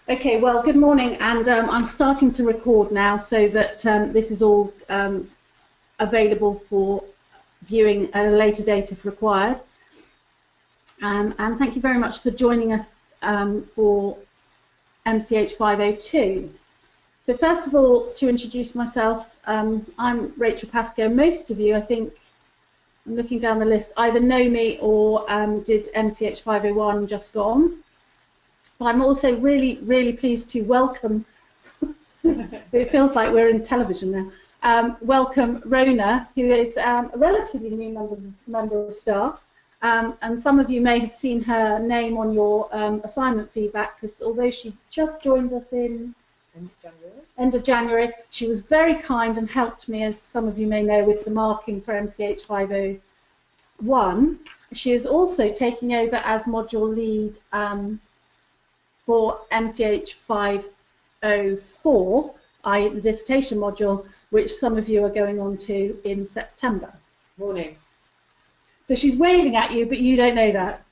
Okay, well, good morning, and I'm starting to record now so that this is all available for viewing at a later date if required. And thank you very much for joining us for MCH 502. So first of all, to introduce myself, I'm Rachel Pascoe. Most of you, I think, I'm looking down the list, either know me or did MCH 501 just gone. But I'm also really pleased to welcome, it feels like we're in television now, welcome Rona, who is a relatively new member of staff. And some of you may have seen her name on your assignment feedback, because although she just joined us in end of January, she was very kind and helped me, as some of you may know, with the marking for MCH 501. She is also taking over as module lead for MCH 504, i.e. the dissertation module, which some of you are going on to in September. Morning. So she's waving at you, but you don't know that.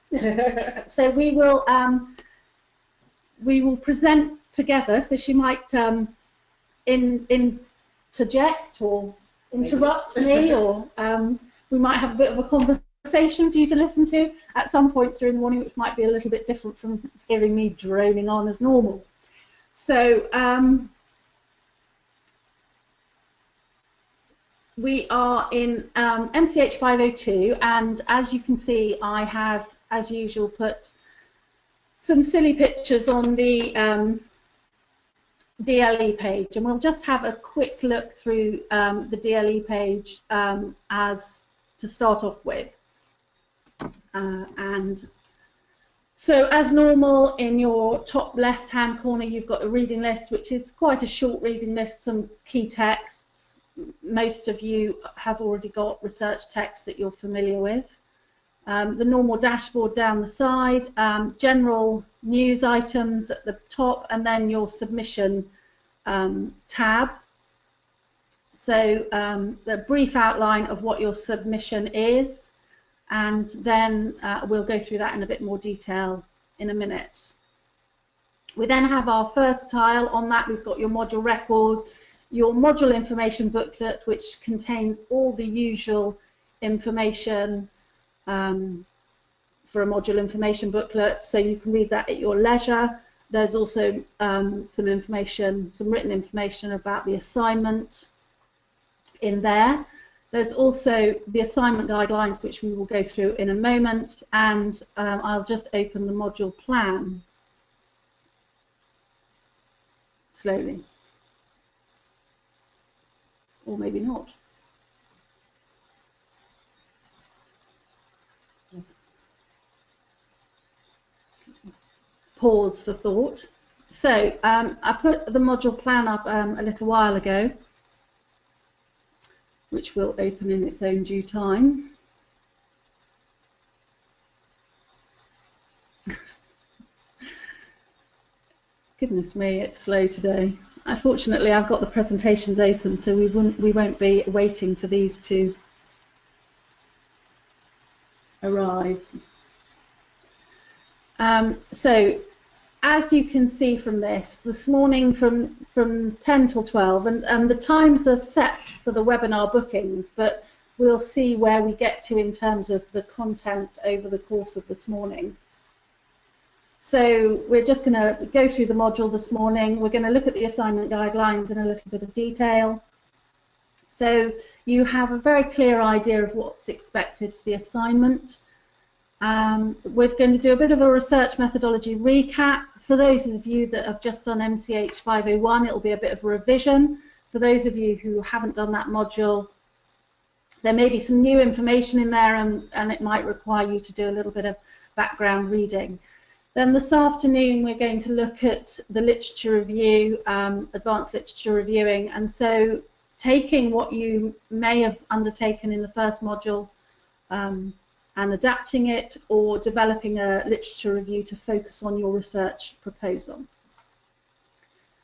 So we will present together. So she might interject or interrupt me, or we might have a bit of a conversation for you to listen to at some points during the morning, which might be a little bit different from hearing me droning on as normal. So we are in MCH 502, and as you can see, I have, as usual, put some silly pictures on the DLE page, and we'll just have a quick look through the DLE page as to start off with. And so, as normal, in your top left-hand corner, you've got a reading list, which is quite a short reading list, some key texts. Most of you have already got research text that you're familiar with. The normal dashboard down the side, general news items at the top, and then your submission tab. So the brief outline of what your submission is, and then we'll go through that in a bit more detail in a minute. We then have our first tile. On that we've got your module record, your module information booklet, which contains all the usual information for a module information booklet, so you can read that at your leisure. There's also some information, some written information about the assignment in there. There's also the assignment guidelines, which we will go through in a moment, and I'll just open the module plan slowly, or maybe not. Pause for thought. So I put the module plan up a little while ago, which will open in its own due time. Goodness me, it's slow today. Unfortunately, I've got the presentations open, so we won't be waiting for these to arrive. So, as you can see from this morning from 10 till 12, and the times are set for the webinar bookings, but we'll see where we get to in terms of the content over the course of this morning. So we're just going to go through the module this morning. We're going to look at the assignment guidelines in a little bit of detail. So you have a very clear idea of what's expected for the assignment. We're going to do a bit of a research methodology recap. For those of you that have just done MCH 501, it'll be a bit of a revision. For those of you who haven't done that module, there may be some new information in there, and it might require you to do a little bit of background reading. Then this afternoon we're going to look at the literature review, advanced literature reviewing, and so taking what you may have undertaken in the first module and adapting it, or developing a literature review to focus on your research proposal.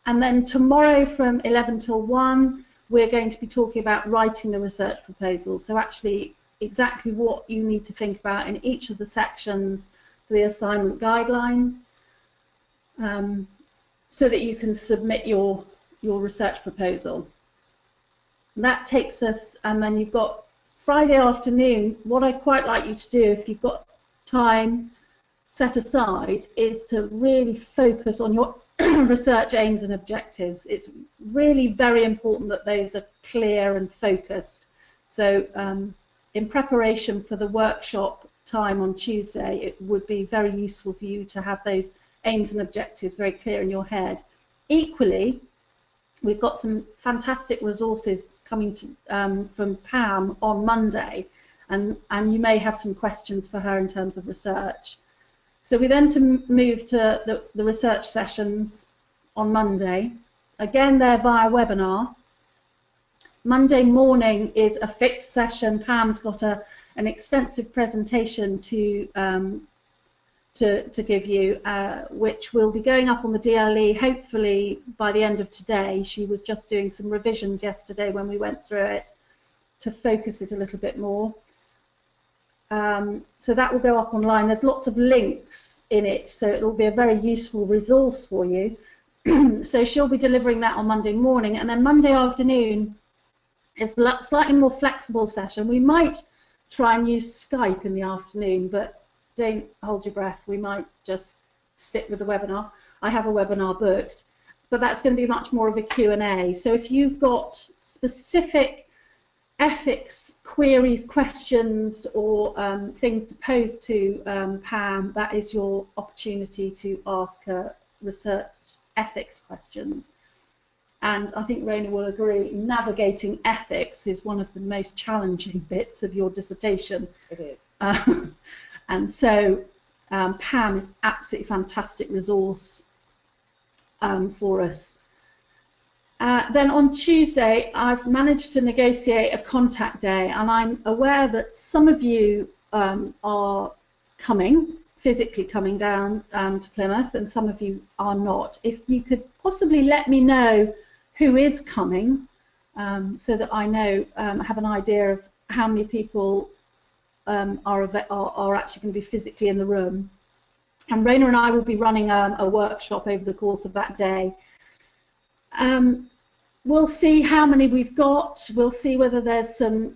And then tomorrow from 11 till 1, we're going to be talking about writing the research proposal. So actually exactly what you need to think about in each of the sections for the assignment guidelines. so that you can submit your research proposal. And that takes us, and then you've got Friday afternoon. What I'd quite like you to do, if you've got time set aside, is to really focus on your research aims and objectives. It's really very important that those are clear and focused. So in preparation for the workshop time on Tuesday, it would be very useful for you to have those aims and objectives very clear in your head. Equally, we've got some fantastic resources coming to, from Pam on Monday, and you may have some questions for her in terms of research. So we then move to the research sessions on Monday. Again, they're via webinar. Monday morning is a fixed session. Pam's got an extensive presentation to give you, which will be going up on the DLE hopefully by the end of today. She was just doing some revisions yesterday when we went through it to focus it a little bit more. So that will go up online. There's lots of links in it, so it will be a very useful resource for you. So she'll be delivering that on Monday morning, and then Monday afternoon is a slightly more flexible session. We might try and use Skype in the afternoon, but don't hold your breath. We might just stick with the webinar. I have a webinar booked, but that's going to be much more of a Q&A. So if you've got specific ethics queries, questions, or things to pose to Pam, that is your opportunity to ask her research ethics questions. And I think Rona will agree, navigating ethics is one of the most challenging bits of your dissertation. It is. And so Pam is absolutely fantastic resource for us. Then on Tuesday, I've managed to negotiate a contact day, and I'm aware that some of you are physically coming down to Plymouth, and some of you are not. If you could possibly let me know who is coming, so that I know, have an idea of how many people are actually going to be physically in the room. And Rona and I will be running a workshop over the course of that day. We'll see how many we've got. We'll see whether there's some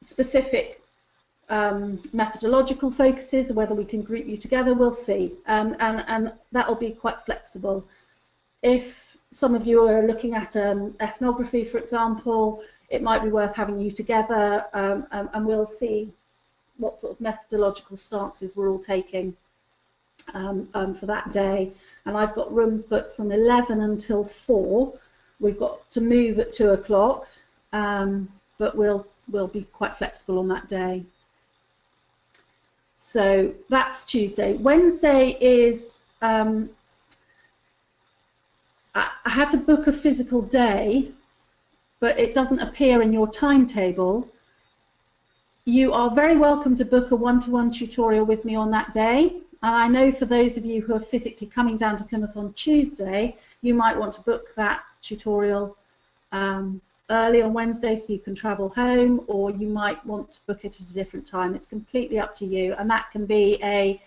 specific methodological focuses, or whether we can group you together. We'll see, and that will be quite flexible. If some of you are looking at ethnography, for example, it might be worth having you together, and we'll see what sort of methodological stances we're all taking for that day. And I've got rooms booked from 11 until 4. We've got to move at 2 o'clock, but we'll be quite flexible on that day. So that's Tuesday. Wednesday is, I had to book a physical day, but it doesn't appear in your timetable. You are very welcome to book a one-to-one tutorial with me on that day. And I know for those of you who are physically coming down to Plymouth on Tuesday, you might want to book that tutorial early on Wednesday so you can travel home, or you might want to book it at a different time. It's completely up to you, and that can be a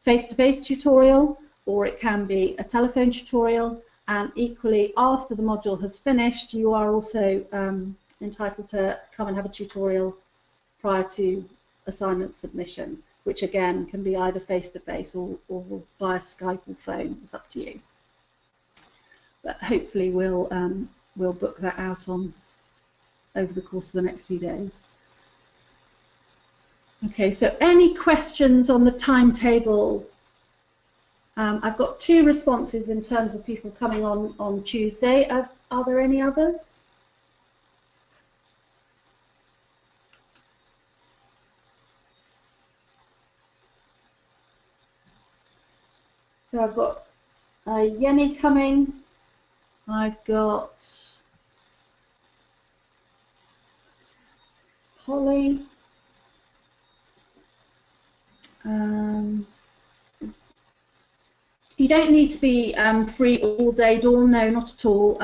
face-to-face tutorial, or it can be a telephone tutorial. And equally, after the module has finished, you are also entitled to come and have a tutorial prior to assignment submission, which again can be either face-to-face or via Skype or phone. It's up to you. But hopefully we'll book that out over the course of the next few days. Okay, so any questions on the timetable? I've got 2 responses in terms of people coming on Tuesday. Are there any others? So I've got Yenny coming. I've got Polly. You don't need to be free all day, Dawn. No, not at all.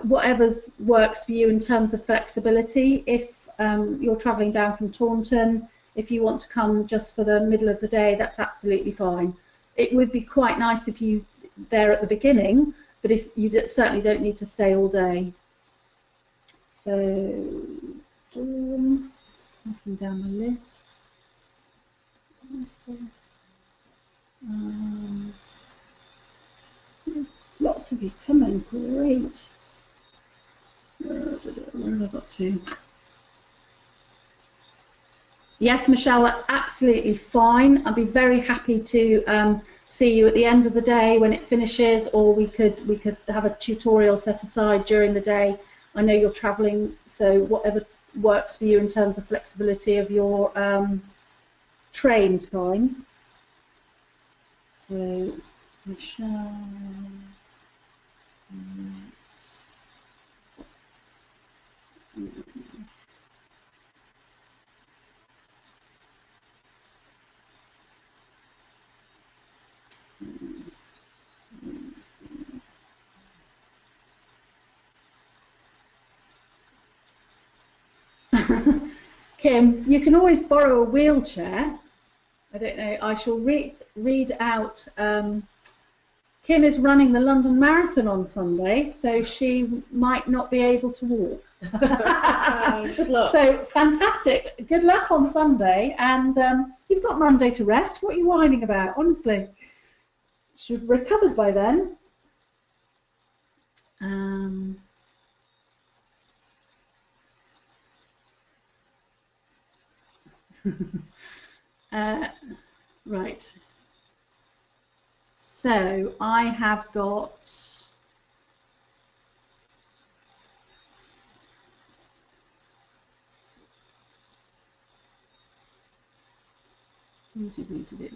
Whatever works for you in terms of flexibility. If you're travelling down from Taunton, if you want to come just for the middle of the day, that's absolutely fine. It would be quite nice if you there at the beginning, but if you certainly don't need to stay all day. So, looking down the list. Lots of you coming, great. Where have I got to? Yes, Michelle, that's absolutely fine. I'd be very happy to see you at the end of the day when it finishes, or we could have a tutorial set aside during the day. I know you're travelling, so whatever works for you in terms of flexibility of your train time. So, Michelle. Kim, you can always borrow a wheelchair. I don't know. I shall read out. Kim is running the London Marathon on Sunday, so she might not be able to walk. Good luck. So fantastic. Good luck on Sunday, and you've got Monday to rest. What are you whining about? Honestly, should have recovered by then. Right. So I have got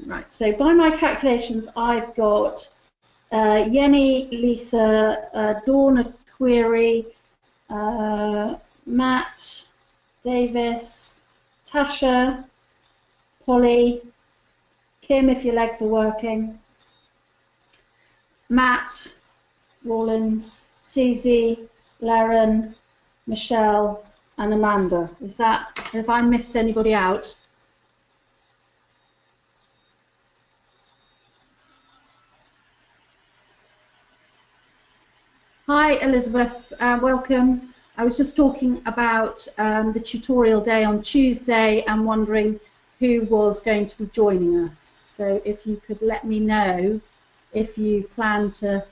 right. So by my calculations, I've got Yenny, Lisa, Dawn, a query, Matt, Davis, Tasha, Polly, Kim, if your legs are working, Matt, Rawlins, Susie, Laren, Michelle, and Amanda. Is that, have I missed anybody out? Hi Elizabeth, welcome. I was just talking about the tutorial day on Tuesday and wondering who was going to be joining us. So if you could let me know if you plan to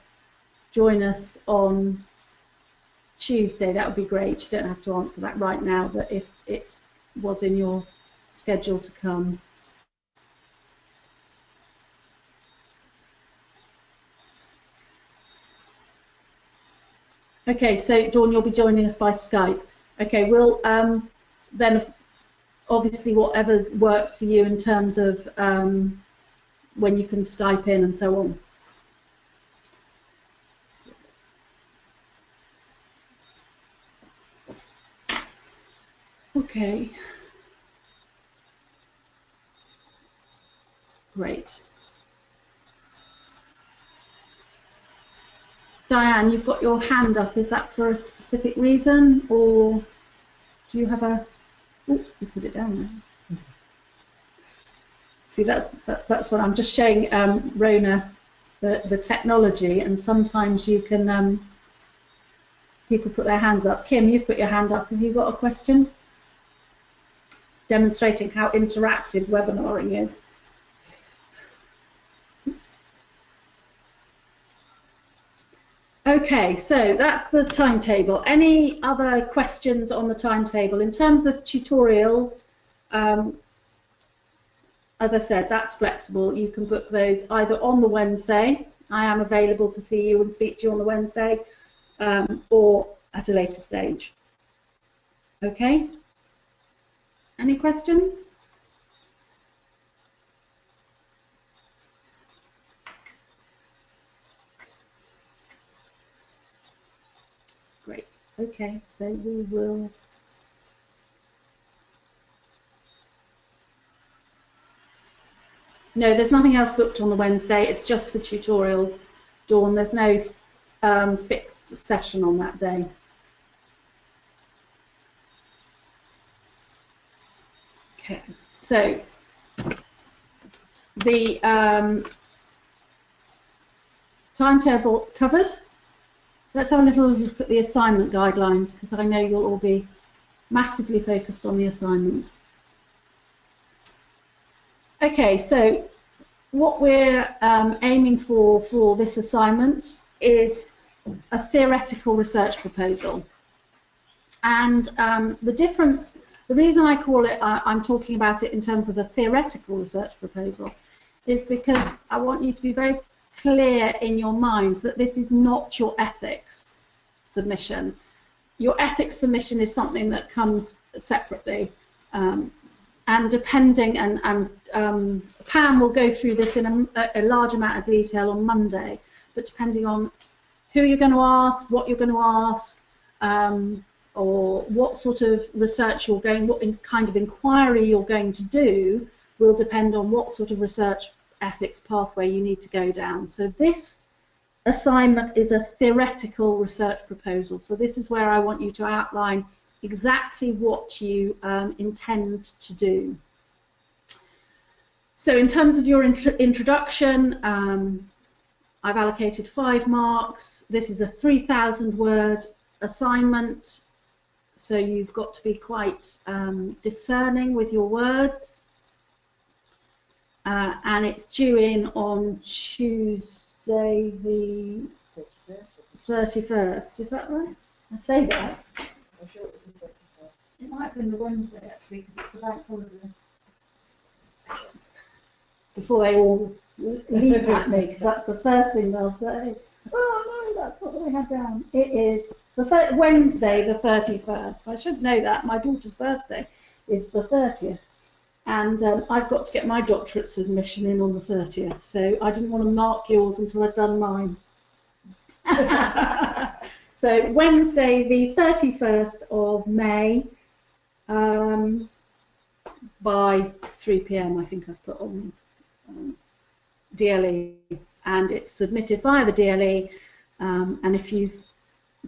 join us on Tuesday, that would be great. You don't have to answer that right now, but if it was in your schedule to come. Okay, so Dawn, you'll be joining us by Skype. Okay, we'll then obviously whatever works for you in terms of when you can Skype in and so on. Okay. Great. Diane, you've got your hand up. Is that for a specific reason, or do you have a? Oh, you put it down there. See, that's what I'm just showing Rona the technology, and sometimes you can people put their hands up. Kim, you've put your hand up. Have you got a question? Demonstrating how interactive webinaring is. Okay, so that's the timetable. Any other questions on the timetable? In terms of tutorials, as I said, that's flexible. You can book those either on the Wednesday. I am available to see you and speak to you on the Wednesday, or at a later stage. Okay? Any questions? Great. Okay, so we will. No, there's nothing else booked on the Wednesday. It's just for tutorials, Dawn. There's no fixed session on that day. Okay, So the timetable covered. Let's have a little look at the assignment guidelines, because I know you'll all be massively focused on the assignment. Okay, so what we're aiming for this assignment is a theoretical research proposal. And the reason I call it, I'm talking about it in terms of a theoretical research proposal, is because I want you to be very clear in your minds that this is not your ethics submission. Your ethics submission is something that comes separately, and depending, and Pam will go through this in a large amount of detail on Monday, but depending on who you're going to ask, what you're going to ask, or what sort of research you're going, what kind of inquiry you're going to do, will depend on what sort of research ethics pathway you need to go down. So this assignment is a theoretical research proposal. So this is where I want you to outline exactly what you intend to do. So in terms of your introduction, I've allocated 5 marks. This is a 3,000-word assignment, so you've got to be quite discerning with your words. And it's due in on Tuesday the 31st. Is that right? I say that. I'm sure it was the 31st. It might have been the Wednesday, actually, because it's the bank holiday. Before they all leap at me, because that's the first thing they'll say. Oh no, that's not what we had down. It is the Wednesday the 31st. I should know that. My daughter's birthday is the 30th. And I've got to get my doctorate submission in on the 30th, so I didn't want to mark yours until I'd done mine. So Wednesday the 31st of May by 3 p.m. I think I've put on DLE, and it's submitted via the DLE, and if you've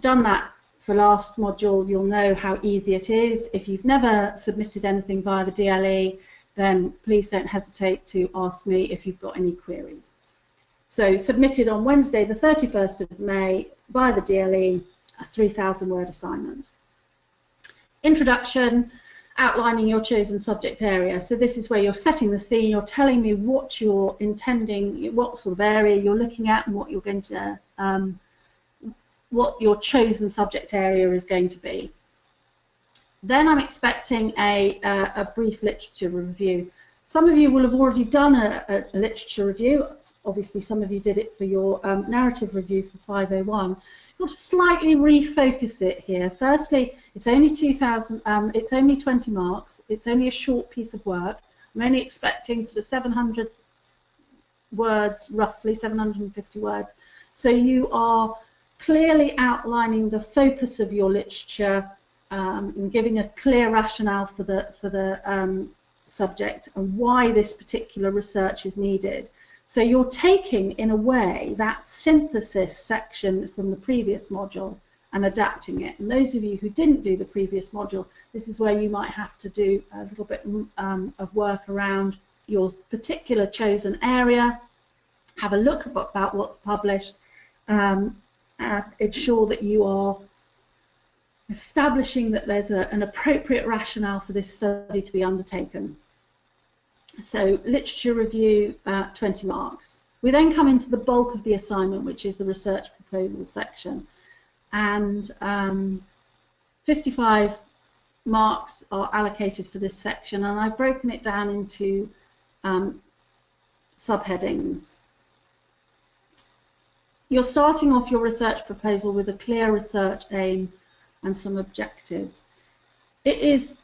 done that for last module, you'll know how easy it is. If you've never submitted anything via the DLE, then please don't hesitate to ask me if you've got any queries. So submitted on Wednesday the 31st of May via the DLE, a 3,000-word assignment. Introduction, outlining your chosen subject area. So this is where you're setting the scene, you're telling me what you're intending, what sort of area you're looking at, and what you're going to what your chosen subject area is going to be. Then I'm expecting a brief literature review. Some of you will have already done a literature review. Obviously, some of you did it for your narrative review for 501. You'll slightly refocus it here. Firstly, it's only 2,000. It's only 20 marks. It's only a short piece of work. I'm only expecting sort of 700 words, roughly 750 words. So you are clearly outlining the focus of your literature and giving a clear rationale for the subject and why this particular research is needed. So you're taking, in a way, that synthesis section from the previous module and adapting it. And those of you who didn't do the previous module, this is where you might have to do a little bit of work around your particular chosen area, have a look about what's published, ensure that you are establishing that there's an appropriate rationale for this study to be undertaken. So literature review, 20 marks. We then come into the bulk of the assignment, which is the research proposal section, and 55 marks are allocated for this section, and I've broken it down into subheadings. You're starting off your research proposal with a clear research aim and some objectives. It is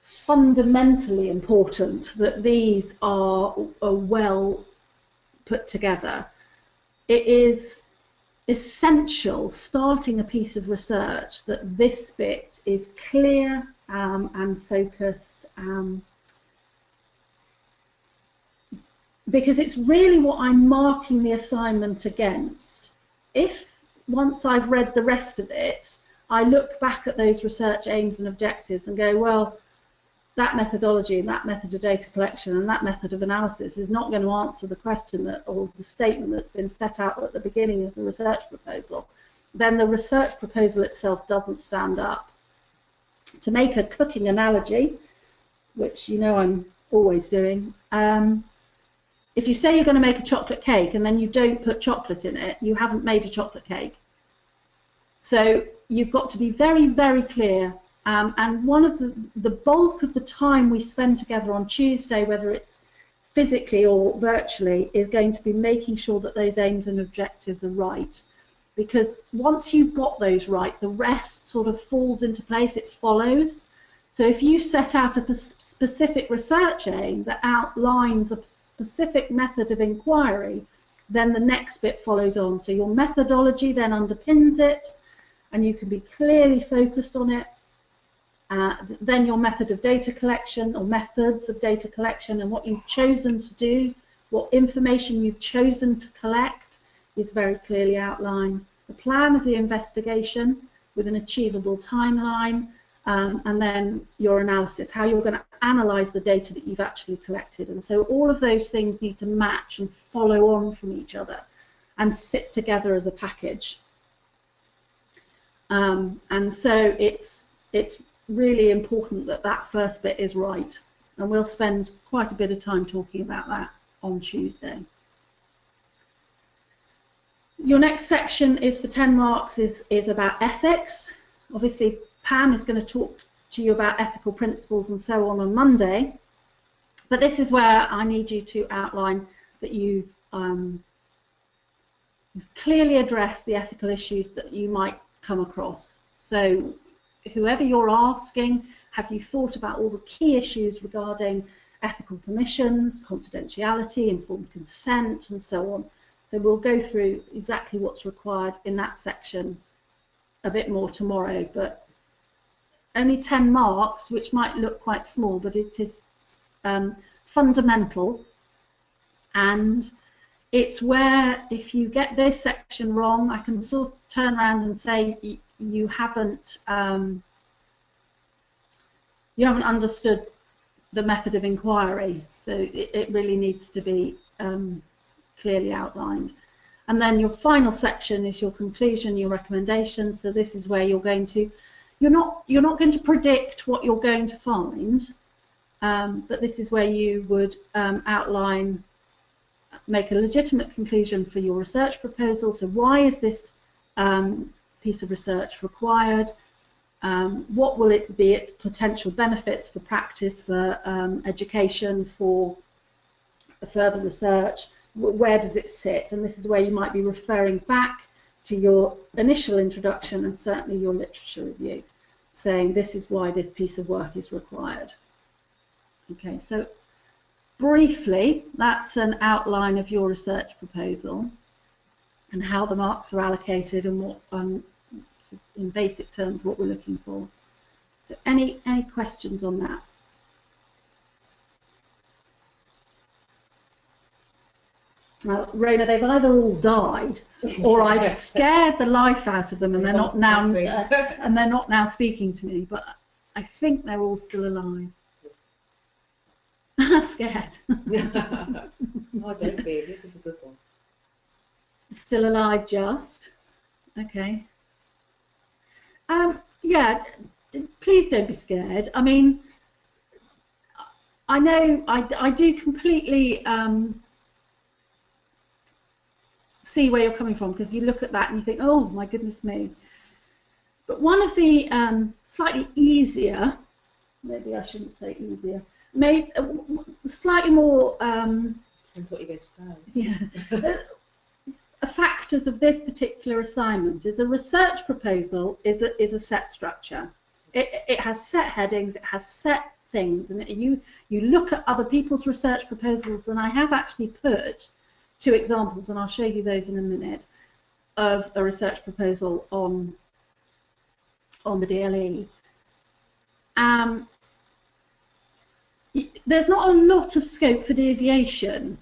fundamentally important that these are well put together. It is essential, starting a piece of research, that this bit is clear and focused, because it's really what I'm marking the assignment against. If, once I've read the rest of it, I look back at those research aims and objectives and go, well, that methodology and that method of data collection and that method of analysis is not going to answer the question that, or the statement that's been set out at the beginning of the research proposal, then the research proposal itself doesn't stand up. To make a cooking analogy, which you know I'm always doing, if you say you're going to make a chocolate cake and then you don't put chocolate in it, you haven't made a chocolate cake. So you've got to be very, very clear. And one of the bulk of the time we spend together on Tuesday, whether it's physically or virtually, is going to be making sure that those aims and objectives are right. Because once you've got those right, the rest sort of falls into place, it follows. So if you set out a specific research aim that outlines a specific method of inquiry, then the next bit follows on. So your methodology then underpins it, and you can be clearly focused on it. Then your method of data collection, or methods of data collection, and what you've chosen to do, what information you've chosen to collect is very clearly outlined. The plan of the investigation with an achievable timeline, and then your analysis, how you're going to analyse the data that you've actually collected. And so all of those things need to match and follow on from each other and sit together as a package. And so it's really important that that first bit is right, and we'll spend quite a bit of time talking about that on Tuesday. Your next section is for 10 marks, is about ethics. Obviously Pam is going to talk to you about ethical principles and so on Monday, but this is where I need you to outline that you've clearly addressed the ethical issues that you might come across. So whoever you're asking, have you thought about all the key issues regarding ethical permissions, confidentiality, informed consent, and so on? So we'll go through exactly what's required in that section a bit more tomorrow, but only 10 marks, which might look quite small, but it is fundamental, and it's where if you get this section wrong, I can sort of turn around and say you haven't understood the method of inquiry. So it really needs to be clearly outlined. And then your final section is your conclusion, your recommendations. So this is where you're not going to predict what you're going to find, but this is where you would outline, make a legitimate conclusion for your research proposal. So why is this piece of research required? What will it be its potential benefits for practice, for education, for further research? Where does it sit? And this is where you might be referring back to your initial introduction and certainly your literature review, saying this is why this piece of work is required. Okay, so briefly, that's an outline of your research proposal and how the marks are allocated and what, in basic terms, what we're looking for. So any questions on that? Well, Rona, they've either all died, or I've scared the life out of them, and they're not now speaking to me. But I think they're all still alive. Scared. Oh, don't be. This is a good one. Still alive, just. Okay. Yeah. Please don't be scared. I mean, I know I do completely. See where you're coming from, because you look at that and you think, oh my goodness me. But one of the slightly easier, maybe I shouldn't say easier, maybe slightly more That's what you're going to say. Yeah, factors of this particular assignment is a research proposal is a set structure. It has set headings, it has set things, and you look at other people's research proposals, and I have actually put 2 examples, and I'll show you those in a minute, of a research proposal on the DLE. There's not a lot of scope for deviation.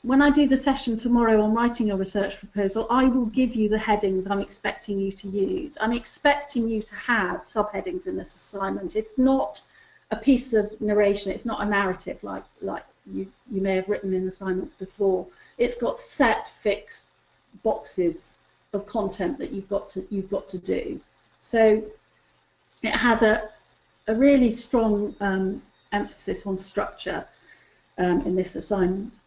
When I do the session tomorrow on writing a research proposal, I will give you the headings I'm expecting you to use. I'm expecting you to have subheadings in this assignment. It's not a piece of narration. It's not a narrative like you may have written in assignments before. It's got set, fixed boxes of content that you've got to do. So it has a really strong emphasis on structure in this assignment,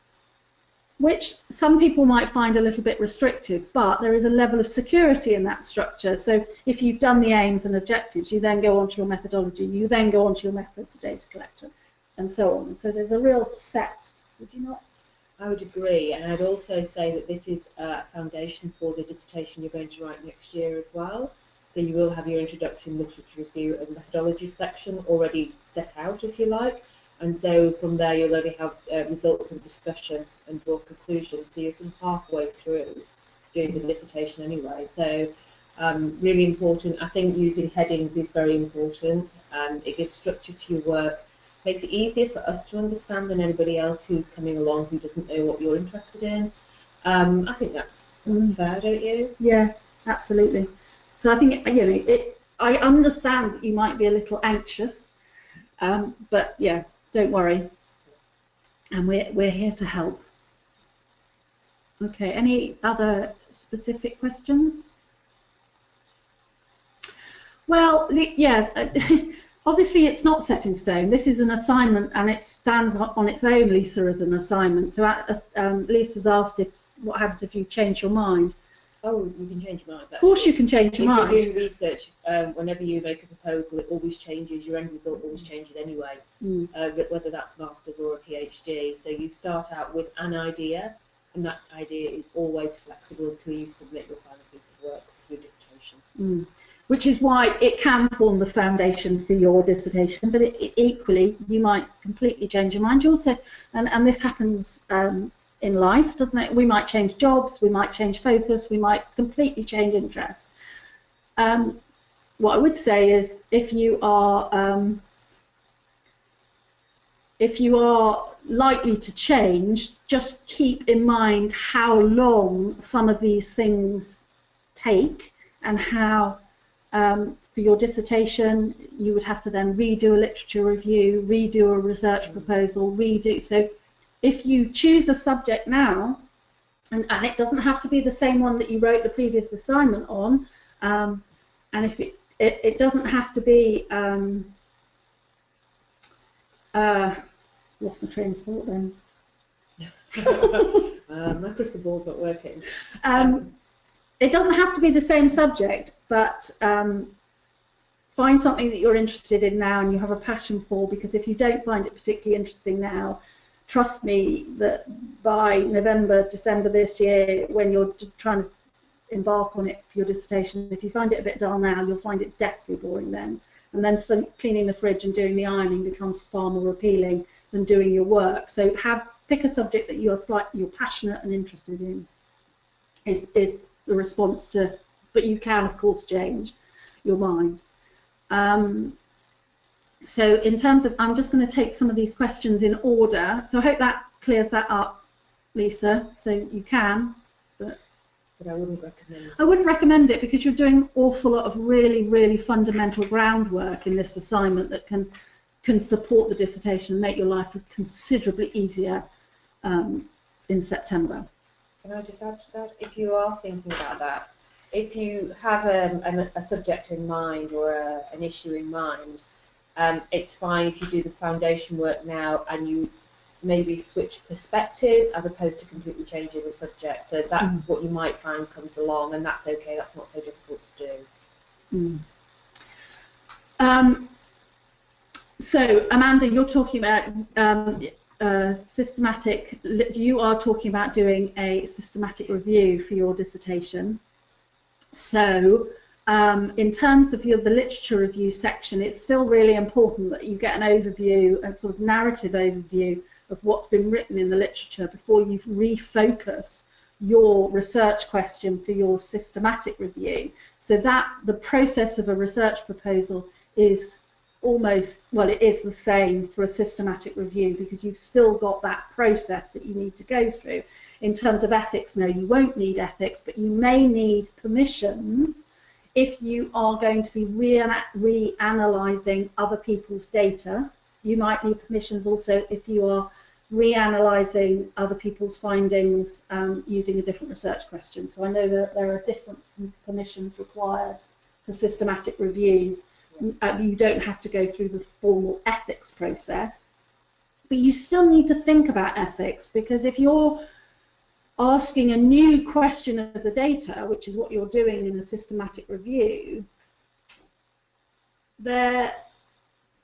which some people might find a little bit restrictive, but there is a level of security in that structure. So if you've done the aims and objectives, you then go on to your methodology, you then go on to your methods, data collector, and so on. So there's a real set, would you not? I would agree, and I'd also say that this is a foundation for the dissertation you're going to write next year as well. So you will have your introduction, literature review and methodology section already set out, if you like. And so from there you'll only have results of discussion and draw conclusions. So you're sort of halfway through doing the dissertation anyway. So really important. I think using headings is very important. It gives structure to your work. Makes it easier for us to understand than anybody else who's coming along who doesn't know what you're interested in. I think that's fair, don't you? Yeah, absolutely. So I think, you know, I understand that you might be a little anxious, but yeah, don't worry, and we're here to help. Okay, any other specific questions? Well, yeah, obviously it's not set in stone. This is an assignment and it stands on its own, Lisa, as an assignment. So Lisa's asked what happens if you change your mind. Oh, you can change your mind. Of course you can change your mind. If you're doing research, whenever you make a proposal, it always changes. Your end result always changes anyway, whether that's master's or a PhD. So you start out with an idea, and that idea is always flexible until you submit your final piece of work for your dissertation. Which is why it can form the foundation for your dissertation, but equally you might completely change your mind. You also, and this happens in life, doesn't it? We might change jobs, we might change focus, we might completely change interest. What I would say is, if you are likely to change, just keep in mind how long some of these things take, and how for your dissertation you would have to then redo a literature review, redo a research proposal, so if you choose a subject now, and it doesn't have to be the same one that you wrote the previous assignment on, and if it doesn't have to be, lost my train of thought then. My crystal ball's not working. It doesn't have to be the same subject, but find something that you're interested in now and you have a passion for, because if you don't find it particularly interesting now, trust me that by November, December this year, when you're trying to embark on it for your dissertation, if you find it a bit dull now, you'll find it deathly boring then. And then cleaning the fridge and doing the ironing becomes far more appealing than doing your work. So pick a subject that you're passionate and interested in, is the response to, but you can of course change your mind. So in terms of, I'm just going to take some of these questions in order. So I hope that clears that up, Lisa. So you can, but I wouldn't recommend it. I wouldn't recommend it, because you're doing an awful lot of really, really fundamental groundwork in this assignment that can support the dissertation and make your life considerably easier in September. Can I just add to that? If you are thinking about that, if you have a subject in mind or an issue in mind, it's fine if you do the foundation work now and you maybe switch perspectives as opposed to completely changing the subject. So that's what you might find comes along, and that's okay. That's not so difficult to do. So Amanda, you're talking about systematic. You are talking about doing a systematic review for your dissertation. So in terms of the literature review section, it's still really important that you get an overview, a sort of narrative overview of what's been written in the literature before you refocus your research question for your systematic review. So that the process of a research proposal is almost, well, it is the same for a systematic review, because you've still got that process that you need to go through. In terms of ethics, no, you won't need ethics, but you may need permissions If you are going to be reanalyzing other people's data, you might need permissions also if you are reanalyzing other people's findings using a different research question. So I know that there are different permissions required for systematic reviews. You don't have to go through the formal ethics process, but you still need to think about ethics, because if you're asking a new question of the data, which is what you're doing in a systematic review, there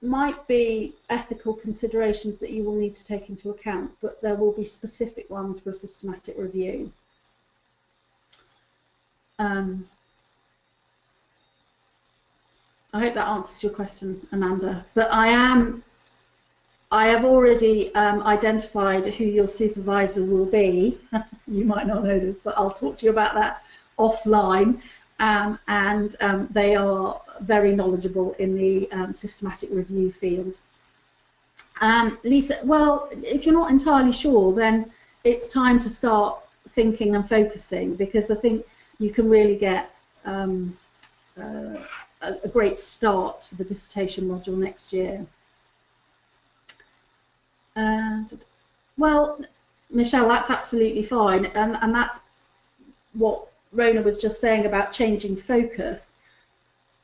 might be ethical considerations that you will need to take into account, but there will be specific ones for a systematic review. I hope that answers your question, Amanda. But I have already identified who your supervisor will be. You might not know this, but I'll talk to you about that offline. They are very knowledgeable in the systematic review field. Lisa, well, if you're not entirely sure, then it's time to start thinking and focusing, because I think you can really get a great start for the dissertation module next year. Well, Michelle, that's absolutely fine, and that's what Rona was just saying about changing focus.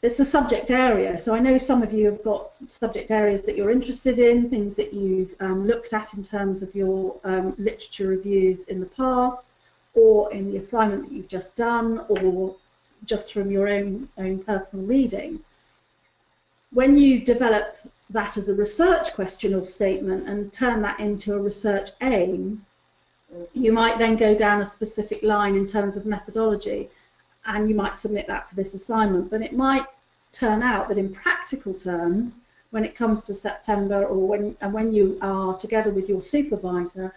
It's a subject area, so I know some of you have got subject areas that you're interested in, things that you've looked at in terms of your literature reviews in the past, or in the assignment that you've just done, or just from your own personal reading. When you develop that as a research question or statement and turn that into a research aim, you might then go down a specific line in terms of methodology, and you might submit that for this assignment. But it might turn out that in practical terms, when it comes to September, or when you are together with your supervisor,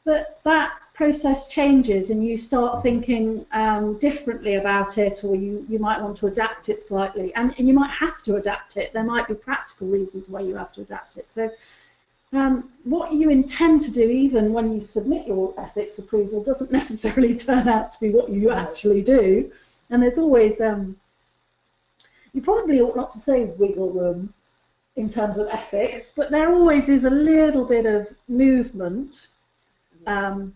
that process changes and you start thinking differently about it, or you might want to adapt it slightly, and you might have to adapt it. There might be practical reasons why you have to adapt it. So what you intend to do, even when you submit your ethics approval, doesn't necessarily turn out to be what you actually do. And there's always, you probably ought not to say wiggle room in terms of ethics, but there always is a little bit of movement. Yes.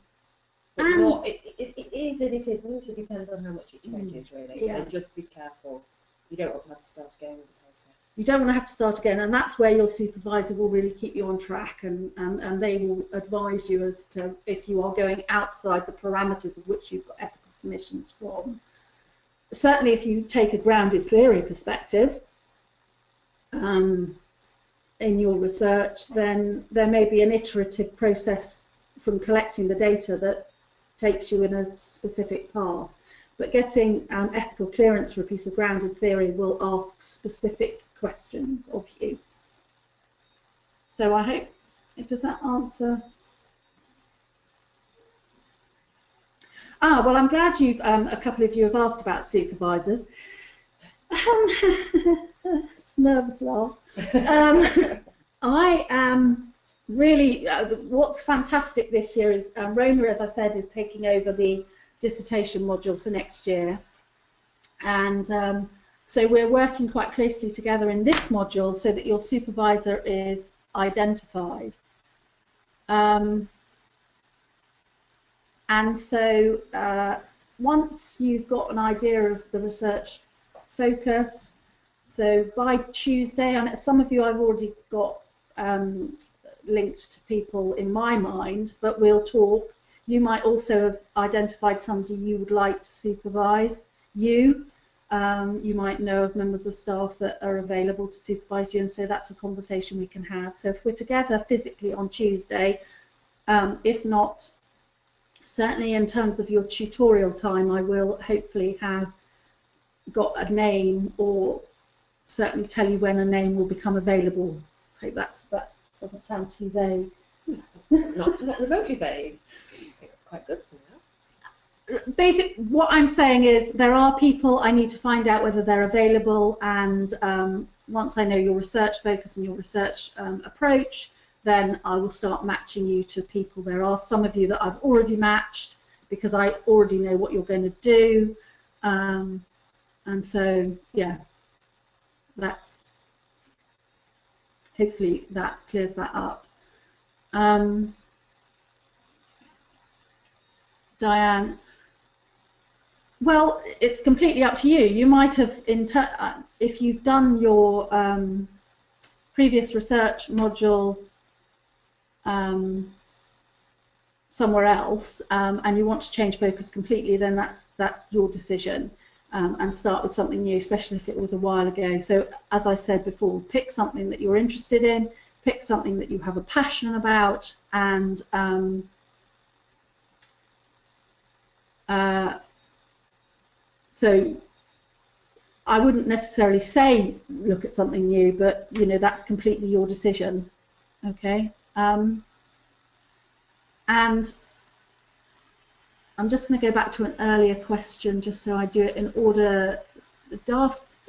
And it is and it isn't. It depends on how much it changes, really. Yeah. So just be careful. You don't want to have to start again with the process. You don't want to have to start again, and that's where your supervisor will really keep you on track, and they will advise you as to if you are going outside the parameters of which you've got ethical permissions from. Certainly, if you take a grounded theory perspective in your research, then there may be an iterative process from collecting the data that takes you in a specific path. But getting ethical clearance for a piece of grounded theory will ask specific questions of you. So I hope, does that answer? Well, I'm glad you've, a couple of you have asked about supervisors. Nervous laugh. I am really, what's fantastic this year is Rona, as I said, is taking over the dissertation module for next year, and so we're working quite closely together in this module so that your supervisor is identified, and so once you've got an idea of the research focus, so by Tuesday, and some of you I've already got linked to people in my mind, but we'll talk. You might also have identified somebody you would like to supervise you. You might know of members of staff that are available to supervise you, and so that's a conversation we can have. So if we're together physically on Tuesday, if not, certainly in terms of your tutorial time, I will hopefully have got a name, or certainly tell you when a name will become available. I hope that doesn't sound too vague. Not remotely vague. I think it's quite good for now. Basically, what I'm saying is there are people. I need to find out whether they're available, and once I know your research focus and your research approach, then I will start matching you to people. There are some of you that I've already matched because I already know what you're going to do. And so, yeah, that's, hopefully that clears that up. Diane, well, it's completely up to you. You might have, if you've done your previous research module somewhere else, and you want to change focus completely, then that's your decision, and start with something new, especially if it was a while ago. So, as I said before, pick something that you're interested in, pick something that you have a passion about, and so I wouldn't necessarily say look at something new, but you know, that's completely your decision. Okay. And I'm just going to go back to an earlier question, just so I do it in order.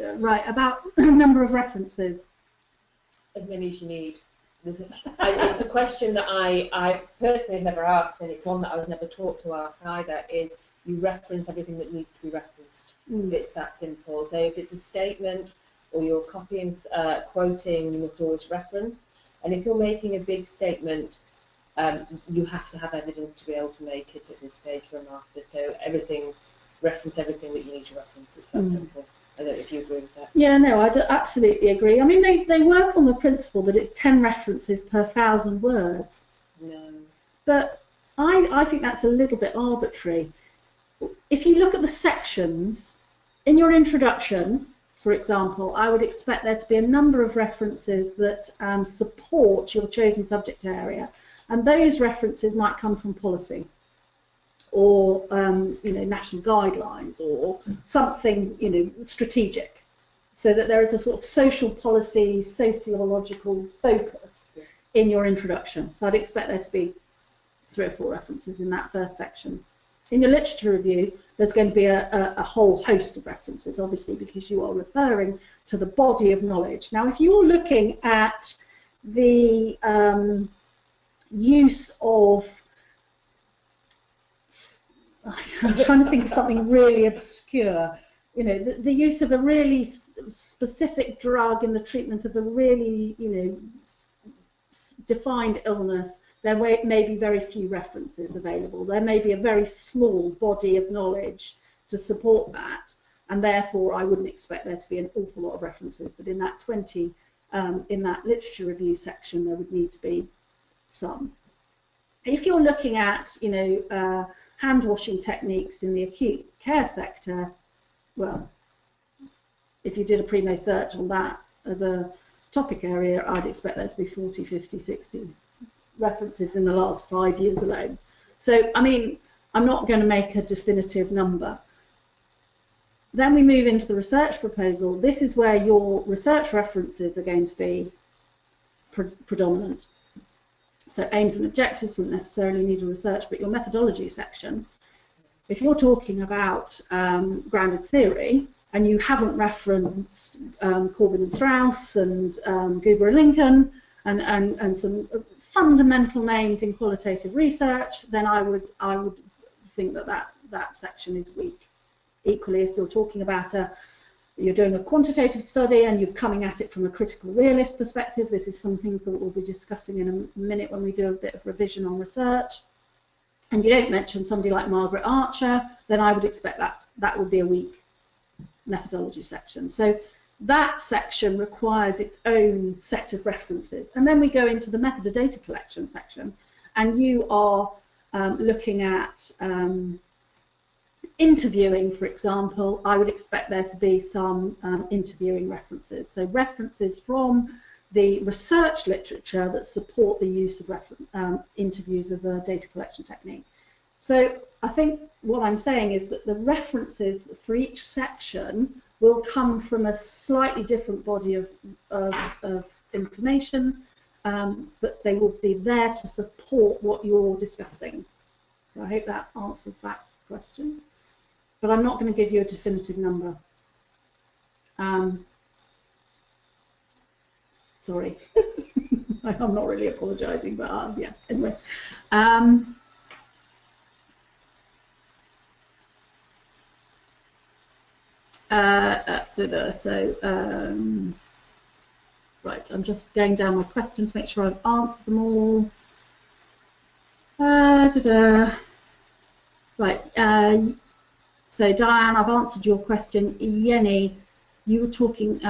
Right, about number of references. As many as you need. It's a question that I personally have never asked, and it's one that I was never taught to ask either, is you reference everything that needs to be referenced. It's that simple. So if it's a statement or you're copying, quoting, you must always reference. And if you're making a big statement, you have to have evidence to be able to make it at this stage for a master. So reference everything that you need to reference. It's that simple. I don't know if you agree with that. Yeah, no, I absolutely agree. I mean, they work on the principle that it's 10 references per 1,000 words. No. But I think that's a little bit arbitrary. If you look at the sections, in your introduction, for example, I would expect there to be a number of references that support your chosen subject area. And those references might come from policy, or you know, national guidelines, or something, you know, strategic, so that there is a sort of social policy, sociological focus in your introduction. So I'd expect there to be 3 or 4 references in that first section. In your literature review, there's going to be a whole host of references, obviously, because you are referring to the body of knowledge. Now, if you're looking at the use of, I'm trying to think of something really obscure, you know, the use of a really specific drug in the treatment of a really, you know, defined illness, there may be very few references available. There may be a very small body of knowledge to support that, and therefore I wouldn't expect there to be an awful lot of references. But in that 20, in that literature review section, there would need to be some. If you're looking at, you know, hand washing techniques in the acute care sector, well, if you did a primo search on that as a topic area, I'd expect there to be 40, 50, 60 references in the last 5 years alone. So, I mean, I'm not going to make a definitive number. Then we move into the research proposal. This is where your research references are going to be predominant. So aims and objectives wouldn't necessarily need a research, but your methodology section, if you're talking about grounded theory and you haven't referenced Corbyn and Strauss and Goober and Lincoln and some fundamental names in qualitative research, then I would think that section is weak. Equally, if you're talking about you're doing a quantitative study and you're coming at it from a critical realist perspective, this is some things that we'll be discussing in a minute when we do a bit of revision on research, and you don't mention somebody like Margaret Archer, then I would expect that would be a weak methodology section. So that section requires its own set of references. And then we go into the method of data collection section, and you are looking at interviewing, for example. I would expect there to be some interviewing references. So references from the research literature that support the use of interviews as a data collection technique. So I think what I'm saying is that the references for each section will come from a slightly different body of information, but they will be there to support what you're discussing. So I hope that answers that question. But I'm not going to give you a definitive number. Sorry. I'm not really apologising, but yeah, anyway. Right, I'm just going down my questions, make sure I've answered them all. Right, so Diane, I've answered your question. Yenny, you were talking,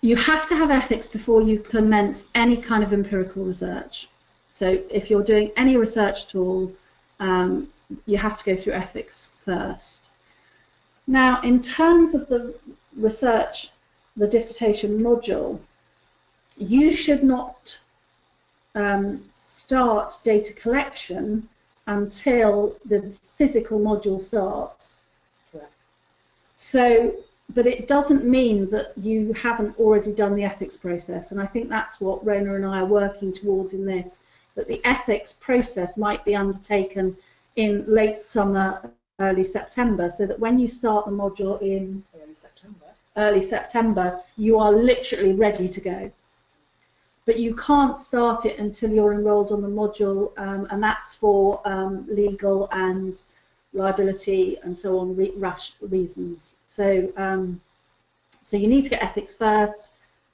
you have to have ethics before you commence any kind of empirical research. So if you're doing any research at all, you have to go through ethics first. Now, in terms of the research, the dissertation module, you should not start data collection until the physical module starts. Correct. So, but it doesn't mean that you haven't already done the ethics process, and I think that's what Rona and I are working towards in this, that the ethics process might be undertaken in late summer, early September, so that when you start the module in early September, you are literally ready to go. But you can't start it until you're enrolled on the module, and that's for legal and liability and so on, rash reasons. So, so you need to get ethics first.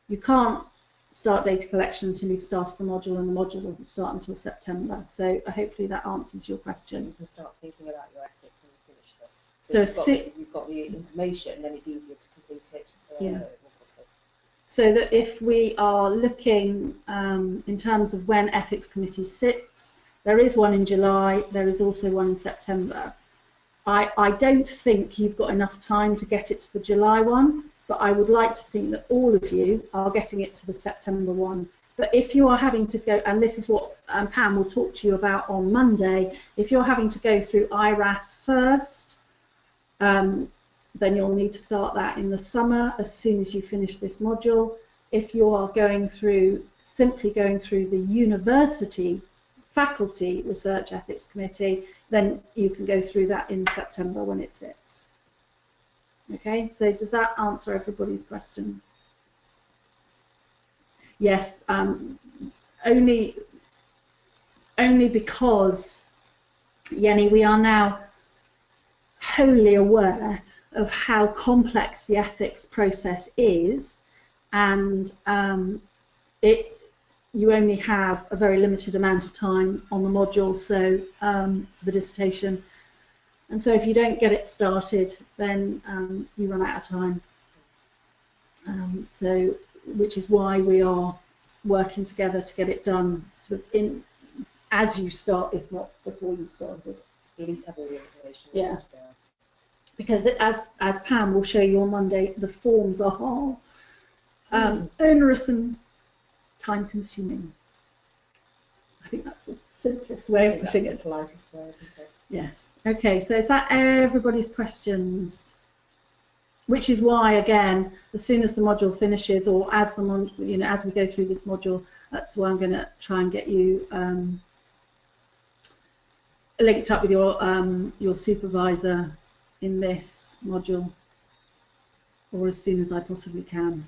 You can't start data collection until you've started the module, and the module doesn't start until September. So hopefully that answers your question. You can start thinking about your ethics when you finish this. So you've got the information, then it's easier to complete it. Yeah. So that if we are looking in terms of when ethics committee sits, there is one in July, there is also one in September. I don't think you've got enough time to get it to the July one, but I would like to think that all of you are getting it to the September one. But if you are having to go, and this is what Pam will talk to you about on Monday, if you're having to go through IRAS first, then you'll need to start that in the summer as soon as you finish this module. If you are going through, simply going through the university faculty research ethics committee, then you can go through that in September when it sits. Okay, so does that answer everybody's questions? Yes, only because, Yenny, we are now wholly aware of how complex the ethics process is, and you only have a very limited amount of time on the module, so for the dissertation, and so if you don't get it started, then you run out of time. So, which is why we are working together to get it done sort of in as you start, if not before you started. At least have all the information. Yeah. Because as Pam will show you on Monday, the forms are onerous and time-consuming. I think that's the simplest way of putting it. The lightest way, isn't it? Yes. Okay. So is that everybody's questions? Which is why, again, as soon as the module finishes, or as the as we go through this module, that's why I'm going to try and get you linked up with your supervisor in this module, or as soon as I possibly can.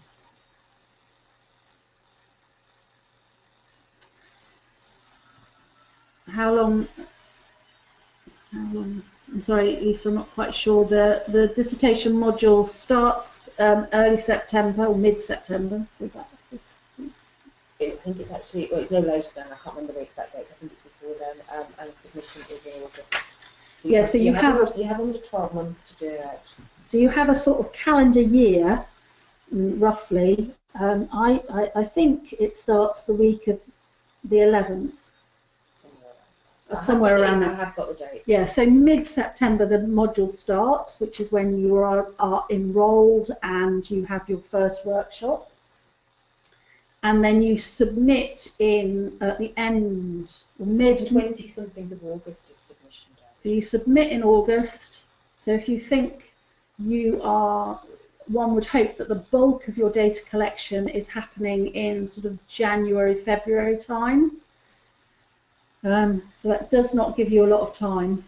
How long? I'm sorry, Lisa, I'm not quite sure. The dissertation module starts early September or mid-September. So about I think it's actually, well, it's no later than, I can't remember the exact dates, I think it's before then, and submission is in August. So yeah, so you have under 12 months to do it. So you have a sort of calendar year, roughly. I think it starts the week of the 11th. Somewhere around that. I have got the date. Yeah, so mid-September the module starts, which is when you are enrolled and you have your first workshop. And then you submit in at the end, or mid-20-something of August is submission day. So you submit in August. So if you think you are, one would hope that the bulk of your data collection is happening in sort of January, February time. So that does not give you a lot of time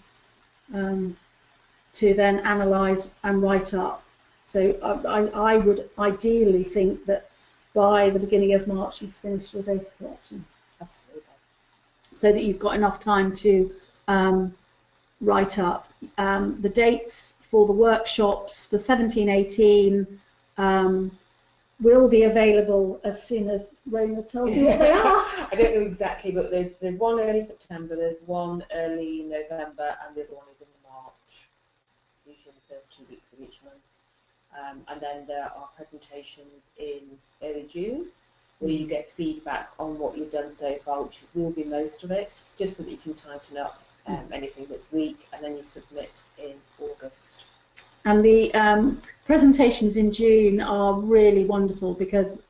to then analyse and write up. So I would ideally think that by the beginning of March you've finished your data collection. Absolutely. So that you've got enough time to write up. The dates for the workshops for 17-18 will be available as soon as Rona tells me what they are. I don't know exactly, but there's one early September, there's one early November, and the other one is in March, usually the first 2 weeks of each month. And then there are presentations in early June, where you get feedback on what you've done so far, which will be most of it, just so that you can tighten up anything that's weak, and then you submit in August. And the presentations in June are really wonderful, because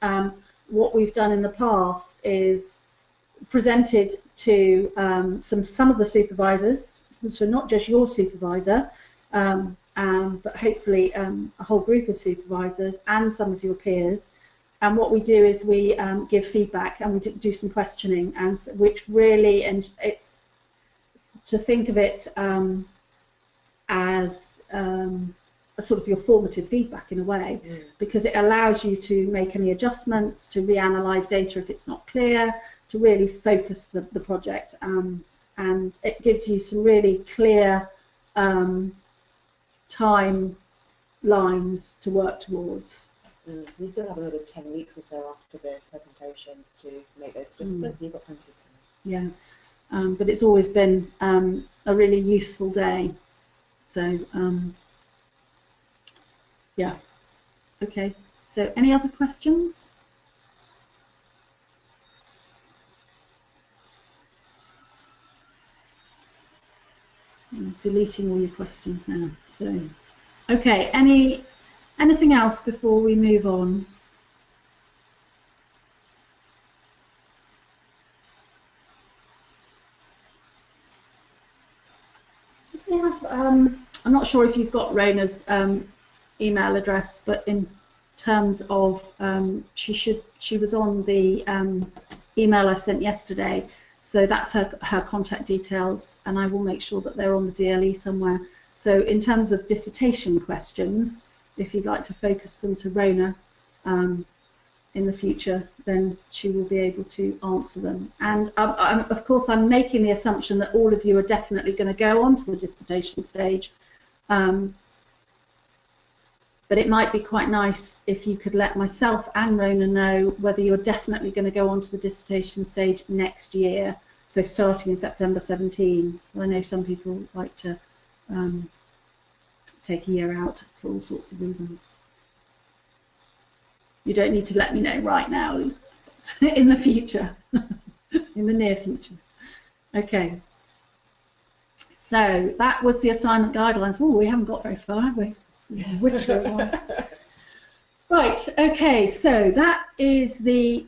what we've done in the past is presented to some of the supervisors, so not just your supervisor, but hopefully a whole group of supervisors and some of your peers. And what we do is we give feedback, and we do some questioning, and which really, and it's to think of it as a sort of your formative feedback in a way, because it allows you to make any adjustments, to reanalyze data if it's not clear, to really focus the project, and it gives you some really clear timelines to work towards. You still have another 10 weeks or so after the presentations to make those adjustments, so you've got plenty of time. Yeah, but it's always been a really useful day. So, yeah. Okay, so any other questions? I'm deleting all your questions now. So, okay, anything else before we move on? Did we have, I'm not sure if you've got Rona's email address, but in terms of she was on the email I sent yesterday, so that's her contact details, and I will make sure that they're on the DLE somewhere. So in terms of dissertation questions, if you'd like to focus them to Rona in the future, then she will be able to answer them. And of course I'm making the assumption that all of you are definitely going to go on to the dissertation stage. But it might be quite nice if you could let myself and Rona know whether you're definitely going to go on to the dissertation stage next year, so starting in September 17. So I know some people like to take a year out for all sorts of reasons. You don't need to let me know right now, Lisa, in the future, in the near future. Okay. So that was the assignment guidelines. Oh, we haven't got very far, have we? Which one? Right, okay, so that is the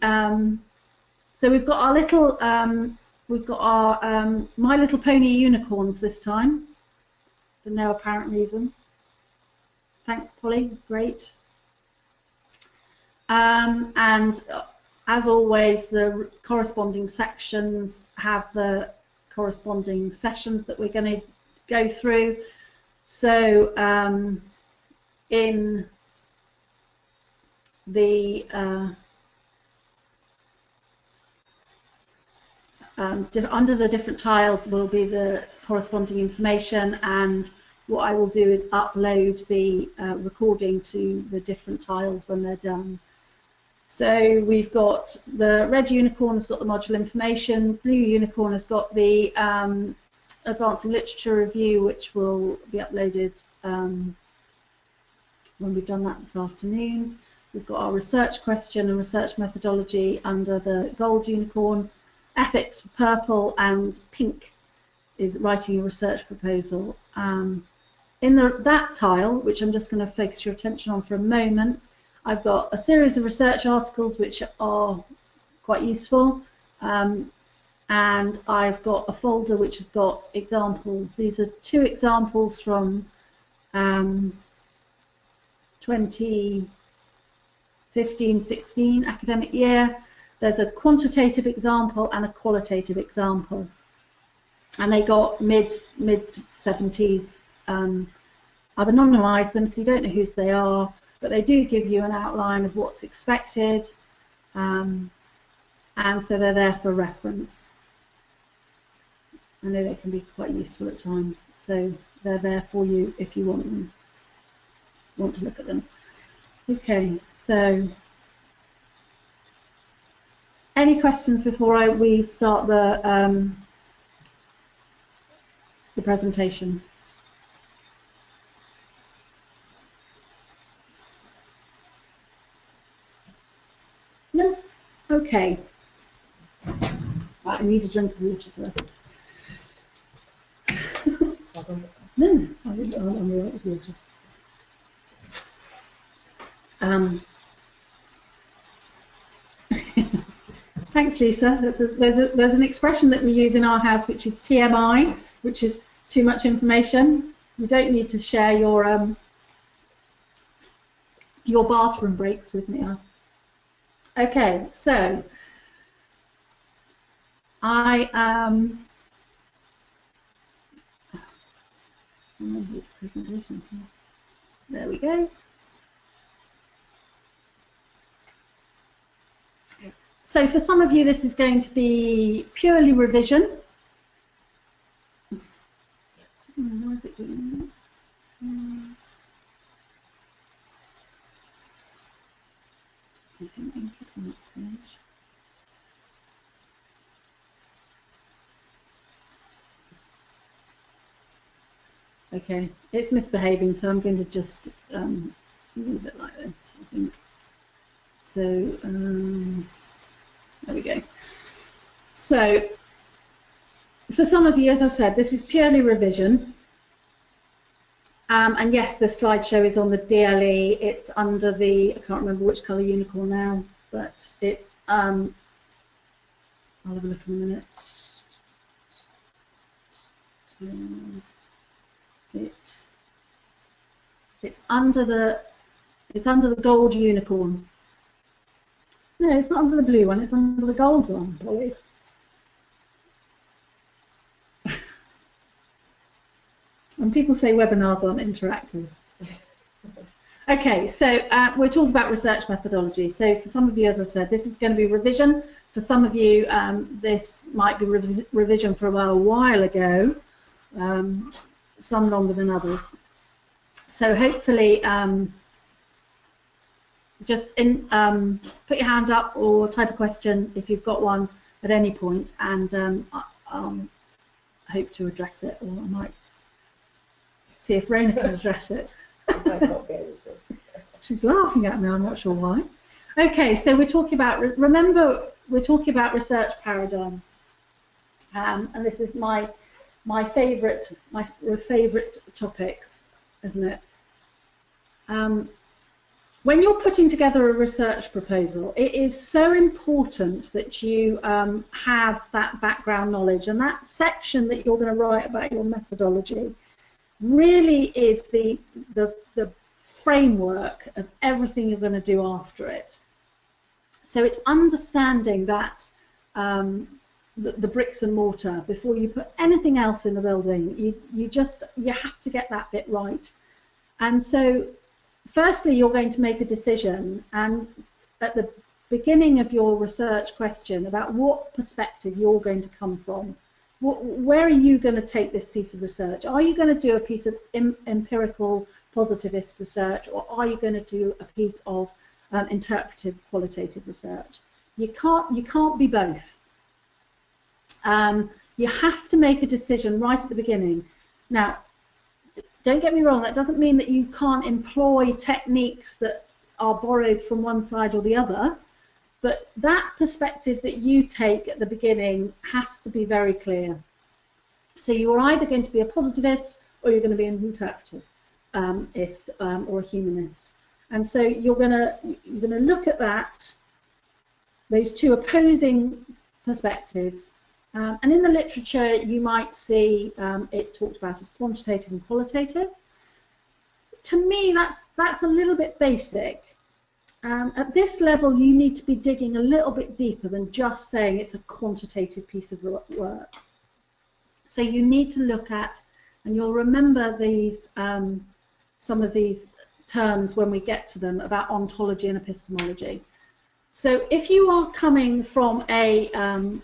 so we've got our little My Little Pony unicorns this time, for no apparent reason. Thanks, Polly, great. And as always, the corresponding sections have the corresponding sessions that we're going to go through. So in the under the different tiles will be the corresponding information, and what I will do is upload the recording to the different tiles when they're done. So we've got the red unicorn has got the module information, blue unicorn has got the advancing literature review, which will be uploaded when we've done that this afternoon. We've got our research question and research methodology under the gold unicorn, ethics for purple, and pink is writing a research proposal. In that tile, which I'm just going to focus your attention on for a moment, I've got a series of research articles which are quite useful, and I've got a folder which has got examples. These are 2 examples from 2015-16 academic year. There's a quantitative example and a qualitative example, and they got mid 70s. I've anonymised them so you don't know whose they are, but they do give you an outline of what's expected, and so they're there for reference. I know they can be quite useful at times, so they're there for you if you want to look at them. Okay, so any questions before we start the presentation? No? Okay. Right, I need a drink of water first. No, I'm all right with water. Thanks, Lisa. There's an expression that we use in our house, which is TMI, which is too much information. You don't need to share your bathroom breaks with me. Okay, so I am. Presentation. There we go. So for some of you, this is going to be purely revision. Why is it doing that? I didn't ink it on that page. Okay, it's misbehaving, so I'm going to just leave it like this, I think. So, there we go. So, for some of you, as I said, this is purely revision. And yes, the slideshow is on the DLE. It's under the, I can't remember which colour unicorn now, but it's, I'll have a look in a minute. It's under the gold unicorn. No, it's not under the blue one, it's under the gold one, Polly. And people say webinars aren't interactive. Okay, so we're talking about research methodology. So for some of you, as I said, this is going to be revision. For some of you, this might be revision from a while ago, some longer than others. So hopefully, just put your hand up or type a question if you've got one at any point, and I'll hope to address it, or I might see if Rona can address it. She's laughing at me, I'm not sure why. Okay, so we're talking about, remember, we're talking about research paradigms, and this is my favourite topics, isn't it? When you're putting together a research proposal, it is so important that you have that background knowledge, and that section that you're going to write about your methodology really is the framework of everything you're going to do after it. So it's understanding that the bricks and mortar before you put anything else in the building. You have to get that bit right. And so firstly, you're going to make a decision, and at the beginning of your research question about what perspective you're going to come from. Where are you going to take this piece of research? Are you going to do a piece of empirical positivist research, or are you going to do a piece of interpretive qualitative research? You can't be both. You have to make a decision right at the beginning. Now, don't get me wrong, that doesn't mean that you can't employ techniques that are borrowed from one side or the other, but that perspective that you take at the beginning has to be very clear. So you're either going to be a positivist or you're going to be an interpretivist or a humanist. And so you're going to look at those two opposing perspectives. And in the literature, you might see it talked about as quantitative and qualitative. To me, that's a little bit basic. At this level, you need to be digging a little bit deeper than just saying it's a quantitative piece of work. So you need to look at, and you'll remember these, some of these terms when we get to them, about ontology and epistemology. So if you are coming from a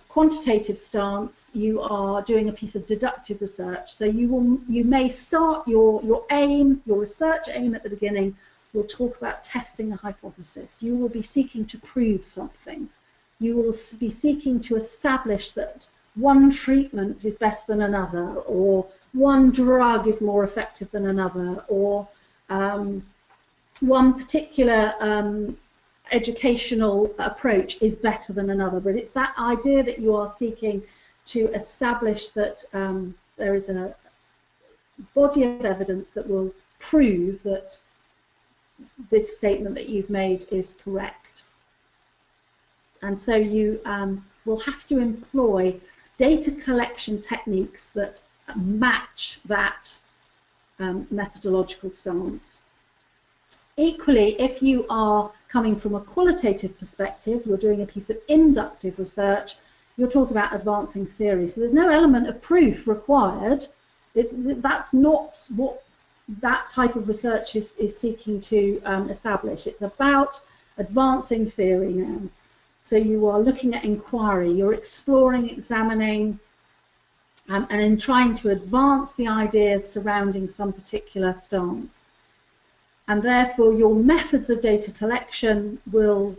quantitative stance, you are doing a piece of deductive research. So you may start your research aim at the beginning. Will talk about testing a hypothesis. You will be seeking to prove something. You will be seeking to establish that one treatment is better than another, or one drug is more effective than another, or one particular educational approach is better than another. But it's that idea that you are seeking to establish that there is a body of evidence that will prove that this statement that you've made is correct. And so you will have to employ data collection techniques that match that methodological stance. Equally, if you are coming from a qualitative perspective, you're doing a piece of inductive research, you'll talk about advancing theory. So there's no element of proof required. That's not what that type of research is seeking to establish. It's about advancing theory now. So you are looking at inquiry, you're exploring, examining, and in trying to advance the ideas surrounding some particular stance. And therefore your methods of data collection will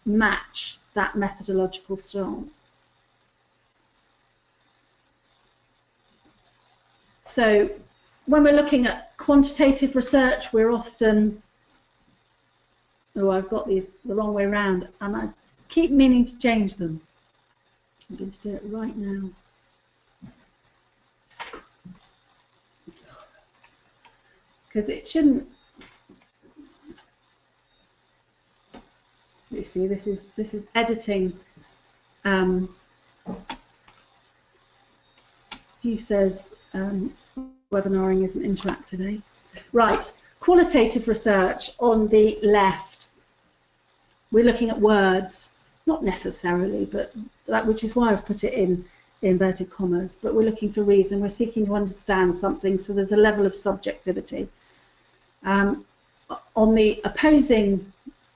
match that methodological stance. So when we're looking at quantitative research, we're often, oh, I've got these the wrong way around, and I keep meaning to change them. I'm going to do it right now. Because it shouldn't. You see, this is editing. He says webinaring isn't interactive, eh? Right. Qualitative research on the left. We're looking at words, not necessarily, but that, which is why I've put it in inverted commas. But we're looking for reason. We're seeking to understand something. So there's a level of subjectivity. On the opposing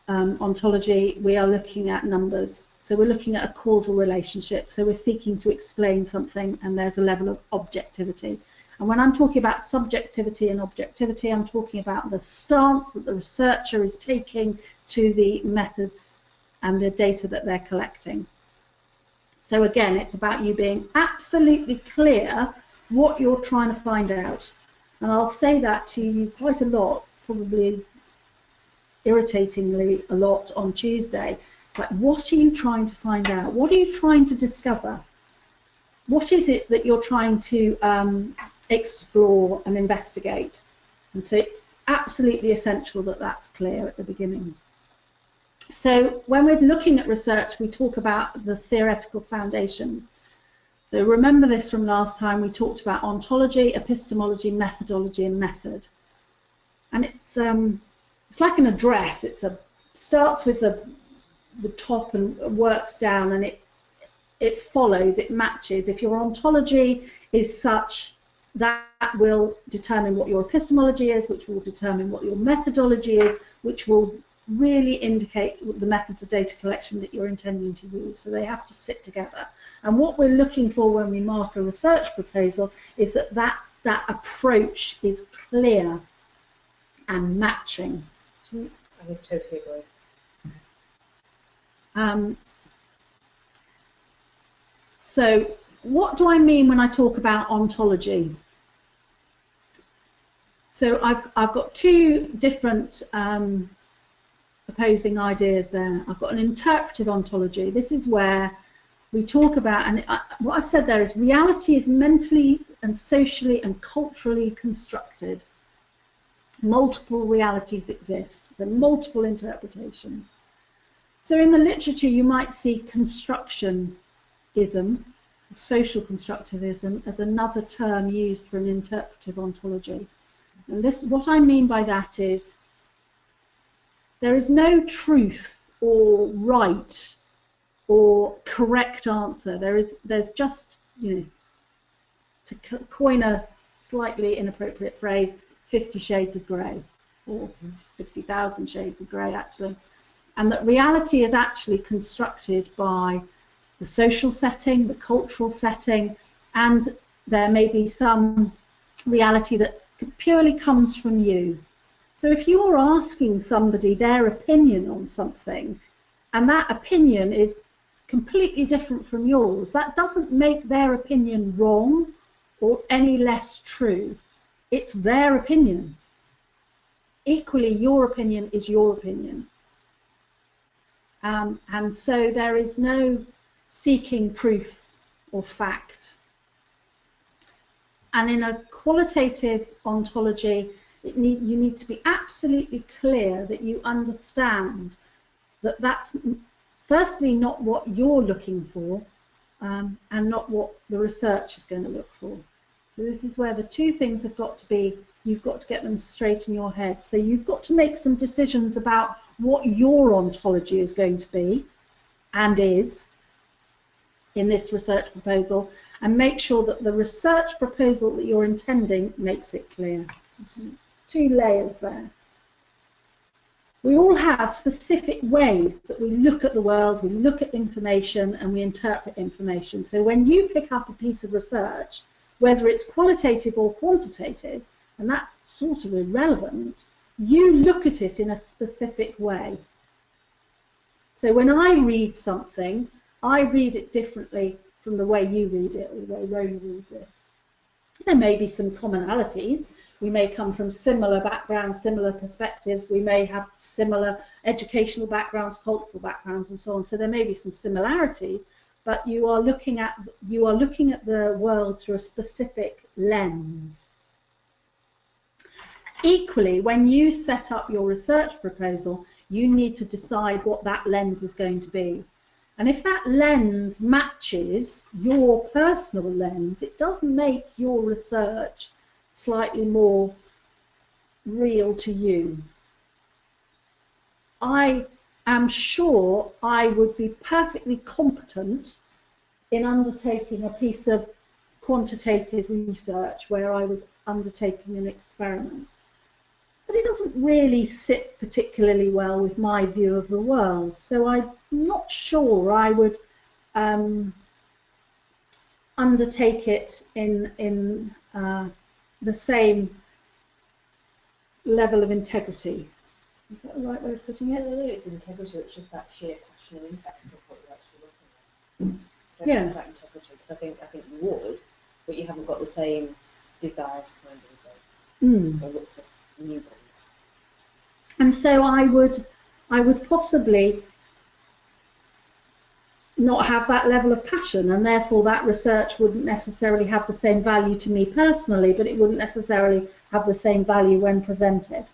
ontology, we are looking at numbers. So we're looking at a causal relationship. So we're seeking to explain something, and there's a level of objectivity. And when I'm talking about subjectivity and objectivity, I'm talking about the stance that the researcher is taking to the methods and the data that they're collecting. So again, it's about you being absolutely clear what you're trying to find out. And I'll say that to you quite a lot, probably irritatingly a lot on Tuesday. It's like, what are you trying to find out? What are you trying to discover? What is it that you're trying to explore and investigate? And so it's absolutely essential that that's clear at the beginning. So when we're looking at research, we talk about the theoretical foundations. So remember this from last time, we talked about ontology, epistemology, methodology, and method. And it's like an address. Starts with the top and works down, and it follows, it matches. If your ontology is such, that will determine what your epistemology is, which will determine what your methodology is, which will really indicate the methods of data collection that you're intending to use. So they have to sit together. And what we're looking for when we mark a research proposal is that approach is clear and matching. I would totally agree. So what do I mean when I talk about ontology? So I've got two different opposing ideas there. I've got an interpretive ontology. This is where we talk about, and what I've said there is reality is mentally and socially and culturally constructed. Multiple realities exist. There are multiple interpretations. So in the literature you might see constructionism, social constructivism, as another term used for an interpretive ontology. And this, what I mean by that is there is no truth or right or correct answer. There's just, you know, to coin a slightly inappropriate phrase, 50 shades of grey, or 50,000 shades of grey actually. and that reality is actually constructed by the social setting, the cultural setting, and there may be some reality that purely comes from you. So if you're asking somebody their opinion on something, and that opinion is completely different from yours, that doesn't make their opinion wrong or any less true. It's their opinion. Equally, your opinion is your opinion. And so there is no seeking proof or fact. And in a qualitative ontology, you need to be absolutely clear that you understand that that's firstly not what you're looking for, and not what the research is going to look for. So this is where the two things have got to be, you've got to get them straight in your head. So you've got to make some decisions about what your ontology is going to be, and is, in this research proposal, and make sure that the research proposal that you're intending makes it clear. So two layers there. We all have specific ways that we look at the world, we look at information, and we interpret information. So when you pick up a piece of research, whether it's qualitative or quantitative, and that's sort of irrelevant, you look at it in a specific way. So when I read something, I read it differently from the way you read it or the way Rona reads it. There may be some commonalities. We may come from similar backgrounds, similar perspectives. We may have similar educational backgrounds, cultural backgrounds, and so on. So there may be some similarities, but you are looking at the world through a specific lens. Equally, when you set up your research proposal, you need to decide what that lens is going to be. And if that lens matches your personal lens, it does make your research slightly more real to you. I am sure I would be perfectly competent in undertaking a piece of quantitative research where I was undertaking an experiment. But it doesn't really sit particularly well with my view of the world, so I'm not sure I would undertake it in the same level of integrity. Is that the right way of putting it? No, it's integrity, it's just that sheer passion and interest of what you're actually looking at. Yeah. It's that integrity, because I think you would, but you haven't got the same desire to find results or look for new ones. And so I would possibly not have that level of passion, and therefore that research wouldn't necessarily have the same value to me personally, but it wouldn't necessarily have the same value when presented.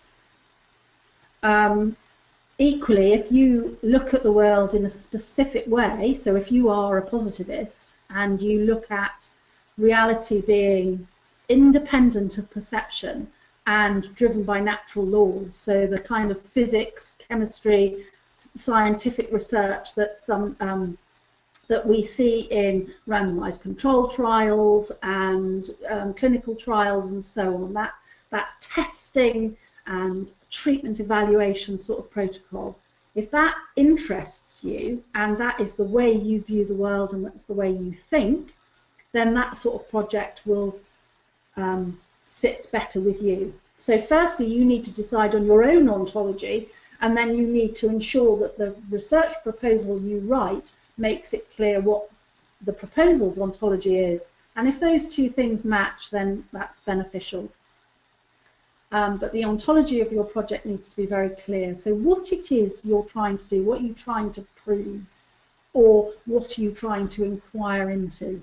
Equally, if you look at the world in a specific way, so if you are a positivist and you look at reality being independent of perception and driven by natural laws, so the kind of physics, chemistry, scientific research that that we see in randomized control trials and clinical trials and so on, that testing and treatment evaluation sort of protocol, if that interests you and that is the way you view the world and that's the way you think, then that sort of project will sit better with you. So firstly, you need to decide on your own ontology, and then you need to ensure that the research proposal you write makes it clear what the proposal's ontology is. And if those two things match, then that's beneficial. But the ontology of your project needs to be very clear. So what it is you're trying to do, what are you trying to prove, or what are you trying to inquire into?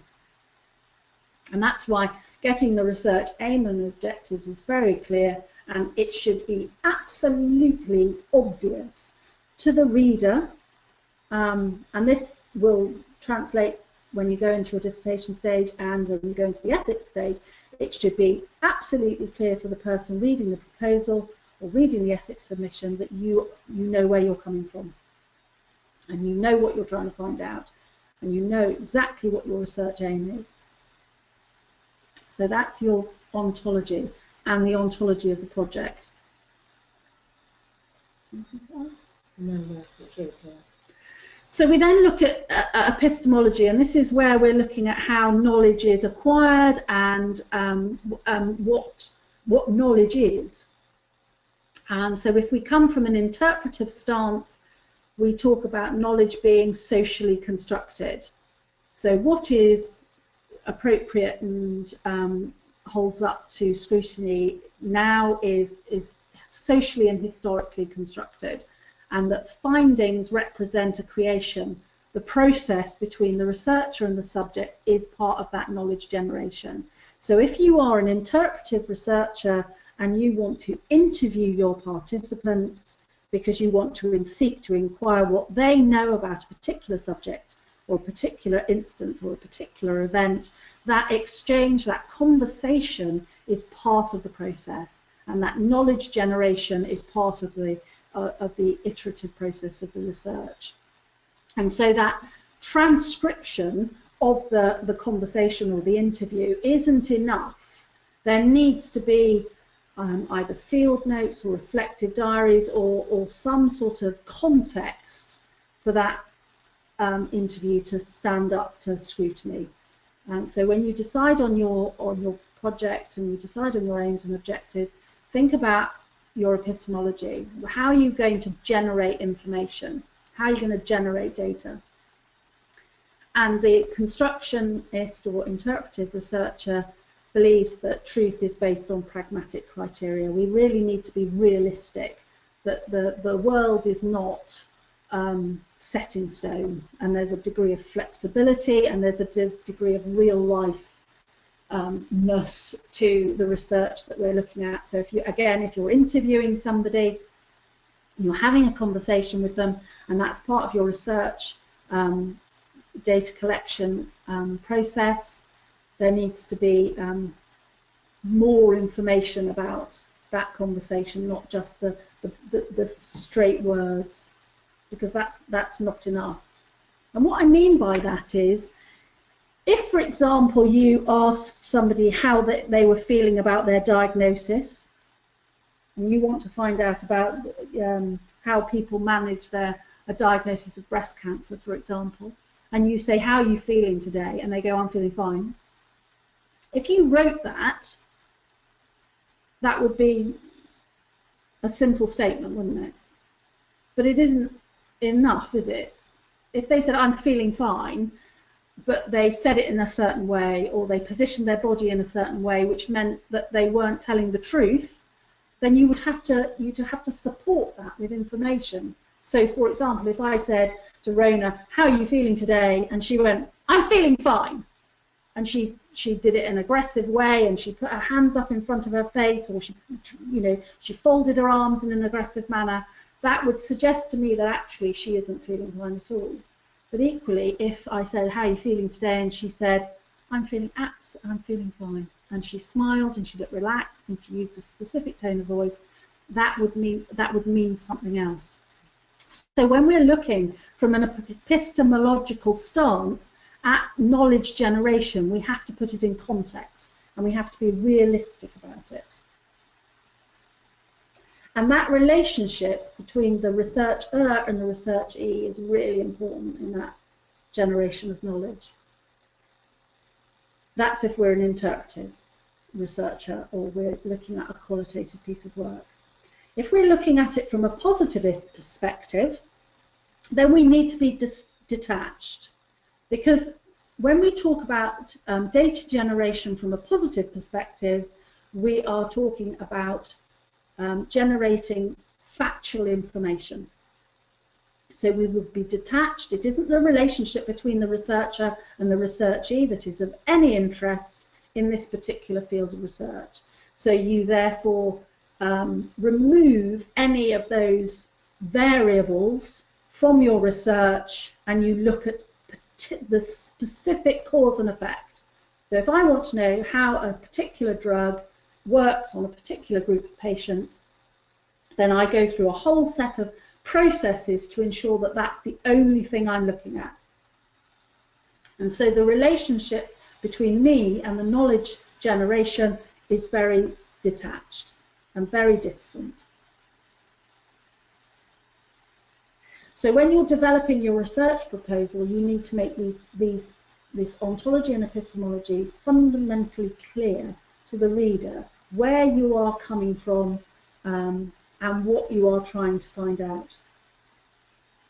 And that's why getting the research aim and objectives is very clear, and it should be absolutely obvious to the reader. And this will translate when you go into your dissertation stage and when you go into the ethics stage. It should be absolutely clear to the person reading the proposal or reading the ethics submission that you know where you're coming from, and you know what you're trying to find out, and you know exactly what your research aim is. So that's your ontology and the ontology of the project. No, it's really clear. So we then look at epistemology, and this is where we're looking at how knowledge is acquired and what knowledge is. So if we come from an interpretive stance, we talk about knowledge being socially constructed. So what is appropriate and holds up to scrutiny now is socially and historically constructed, and that findings represent a creation. The process between the researcher and the subject is part of that knowledge generation. So if you are an interpretive researcher and you want to interview your participants because you want to seek to inquire what they know about a particular subject or a particular instance or a particular event, that exchange, that conversation is part of the process, and that knowledge generation is part of the iterative process of the research. And so that transcription of the conversation or the interview isn't enough. There needs to be either field notes or reflective diaries or some sort of context for that interview to stand up to scrutiny. And so when you decide on your project and you decide on your aims and objectives, think about your epistemology. How are you going to generate information? How are you going to generate data? And the constructionist or interpretive researcher believes that truth is based on pragmatic criteria. We really need to be realistic, that the world is not set in stone, and there's a degree of flexibility and there's a degree of real life ness to the research that we're looking at. So if you're interviewing somebody, you're having a conversation with them, and that's part of your research data collection process, there needs to be more information about that conversation, not just the straight words, because that's not enough. And what I mean by that is, if, for example, you asked somebody how they were feeling about their diagnosis, and you want to find out about how people manage a diagnosis of breast cancer, for example, and you say, how are you feeling today? And they go, I'm feeling fine. If you wrote that, that would be a simple statement, wouldn't it? But it isn't enough, is it? If they said, I'm feeling fine, but they said it in a certain way, or they positioned their body in a certain way, which meant that they weren't telling the truth, then you'd have to support that with information. So, for example, if I said to Rona, how are you feeling today? And she went, I'm feeling fine. And she did it in an aggressive way, and she put her hands up in front of her face, or she folded her arms in an aggressive manner, that would suggest to me that actually she isn't feeling fine at all. But equally, if I said, how are you feeling today? And she said, I'm feeling fine. And she smiled and she looked relaxed and she used a specific tone of voice, that would mean something else. So when we're looking from an epistemological stance at knowledge generation, we have to put it in context and we have to be realistic about it. And that relationship between the researcher and the researchee is really important in that generation of knowledge. That's if we're an interpretive researcher or we're looking at a qualitative piece of work. If we're looking at it from a positivist perspective, then we need to be detached. Because when we talk about data generation from a positive perspective, we are talking about generating factual information. So we would be detached. It isn't the relationship between the researcher and the researchee that is of any interest in this particular field of research. So you therefore remove any of those variables from your research and you look at the specific cause and effect. So if I want to know how a particular drug works on a particular group of patients, then I go through a whole set of processes to ensure that that's the only thing I'm looking at. And so the relationship between me and the knowledge generation is very detached and very distant. So when you're developing your research proposal, you need to make this ontology and epistemology fundamentally clear to the reader, where you are coming from and what you are trying to find out,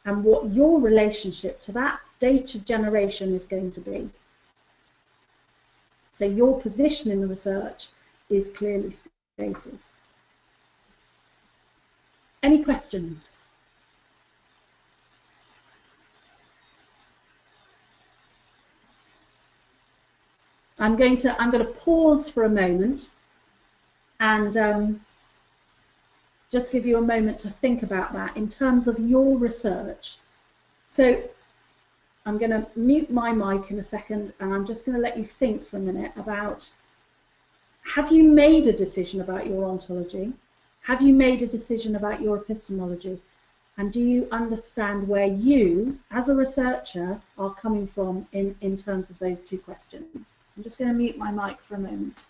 and what your relationship to that data generation is going to be. So your position in the research is clearly stated. Any questions? I'm going to pause for a moment and just give you a moment to think about that in terms of your research. So I'm going to mute my mic in a second, and I'm just going to let you think for a minute about, have you made a decision about your ontology? Have you made a decision about your epistemology? And do you understand where you, as a researcher, are coming from in terms of those two questions? I'm just going to mute my mic for a moment.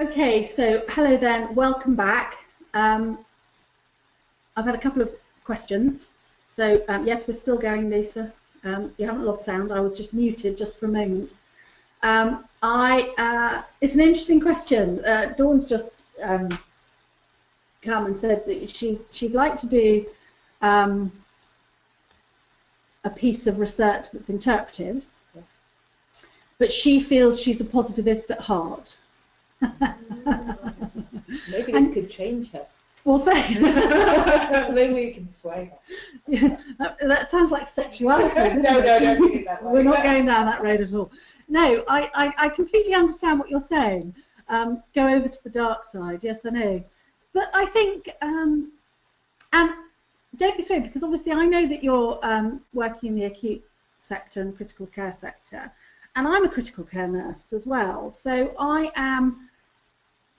Okay, so hello then, welcome back. I've had a couple of questions. So yes, we're still going, Lisa. You haven't lost sound. I was just muted just for a moment. It's an interesting question. Dawn's just come and said that she'd like to do a piece of research that's interpretive, but she feels she's a positivist at heart. Maybe this could change her. Well, maybe we can sway her. Yeah, that sounds like sexuality, doesn't no, it? No, don't do that way. We're not going down that road at all. No, I completely understand what you're saying. Go over to the dark side. Yes, I know. But I think, and don't be swayed, because obviously I know that you're working in the acute sector and critical care sector, and I'm a critical care nurse as well. So I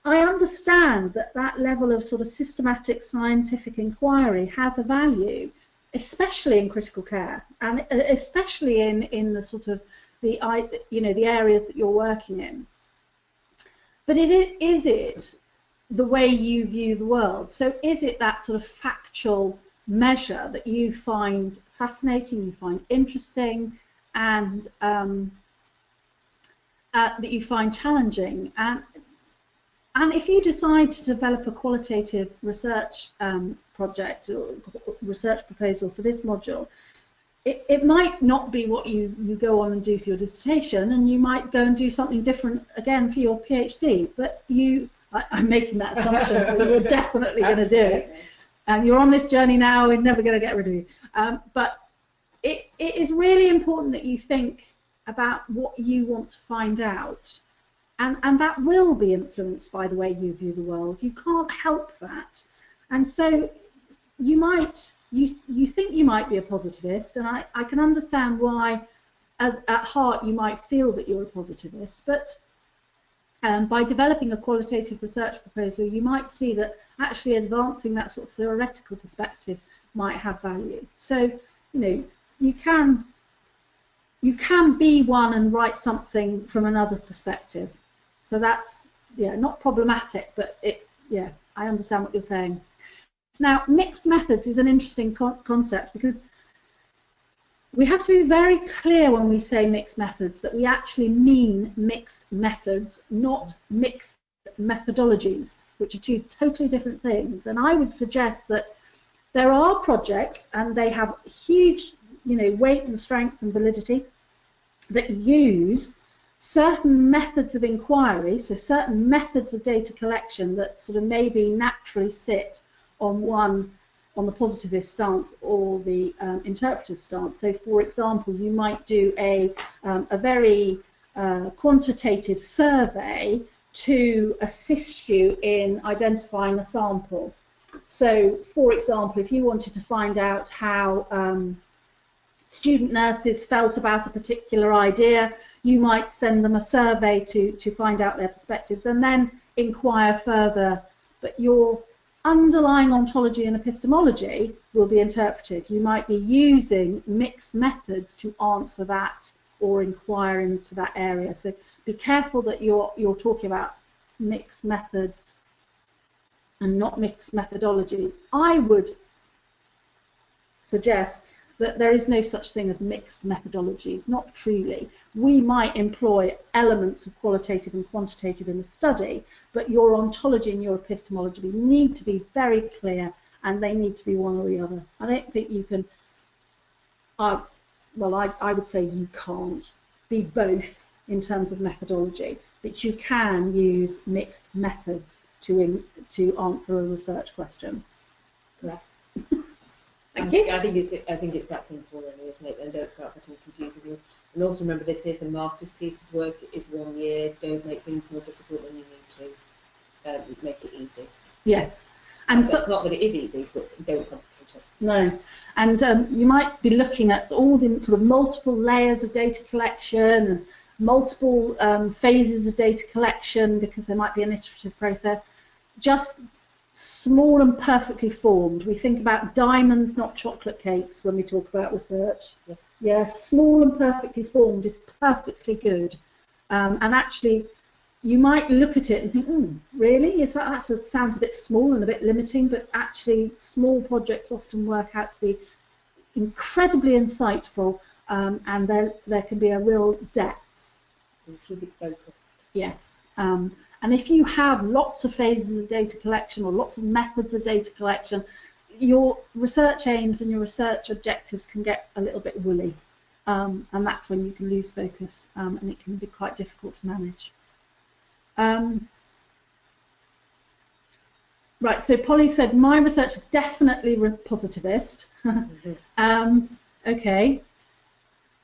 understand that that level of sort of systematic scientific inquiry has a value, especially in critical care, and especially in the sort of the areas that you're working in. But is it the way you view the world? So is it that sort of factual measure that you find fascinating, you find interesting, and that you find challenging? And if you decide to develop a qualitative research project or research proposal for this module, it might not be what you go on and do for your dissertation, and you might go and do something different again for your PhD. But I'm making that assumption that you're definitely going to do it. And you're on this journey now, we're never going to get rid of you. But it is really important that you think about what you want to find out. And that will be influenced by the way you view the world. You can't help that. And so you think you might be a positivist, and I can understand why at heart you might feel that you're a positivist, but by developing a qualitative research proposal, you might see that actually advancing that sort of theoretical perspective might have value. So, you can be one and write something from another perspective. So that's, not problematic, but I understand what you're saying. Now, mixed methods is an interesting concept, because we have to be very clear when we say mixed methods that we actually mean mixed methods, not mixed methodologies, which are two totally different things. And I would suggest that there are projects, and they have huge, weight and strength and validity, that use certain methods of inquiry, so certain methods of data collection that sort of maybe naturally sit on the positivist stance or the interpretive stance. So, for example, you might do a very quantitative survey to assist you in identifying a sample. So, for example, if you wanted to find out how student nurses felt about a particular idea, you might send them a survey to find out their perspectives and then inquire further. But your underlying ontology and epistemology will be interpretive. You might be using mixed methods to answer that or inquire into that area. So be careful that you're talking about mixed methods and not mixed methodologies. I would suggest that there is no such thing as mixed methodologies, not truly. We might employ elements of qualitative and quantitative in the study, but your ontology and your epistemology need to be very clear, and they need to be one or the other. I don't think you can, I would say you can't be both in terms of methodology, but you can use mixed methods to answer a research question. Correct. I think it's that simple, really, isn't it? And don't start getting confusing you. And also remember, this is a master's piece of work. It is 1 year. Don't make things more difficult than you need to. Make it easy. Yes, and so it's not that it is easy, but don't complicate it. No, and you might be looking at all the sort of multiple layers of data collection and multiple phases of data collection, because there might be an iterative process. Just small and perfectly formed. We think about diamonds, not chocolate cakes, when we talk about research. Yes. Yeah, small and perfectly formed is perfectly good. And actually, you might look at it and think, really? Sounds a bit small and a bit limiting, but actually small projects often work out to be incredibly insightful, and there can be a real depth. Keep it focused. Yes. And if you have lots of phases of data collection or lots of methods of data collection, your research aims and your research objectives can get a little bit woolly, and that's when you can lose focus, and it can be quite difficult to manage. Right, so Polly said, my research is definitely positivist. Okay,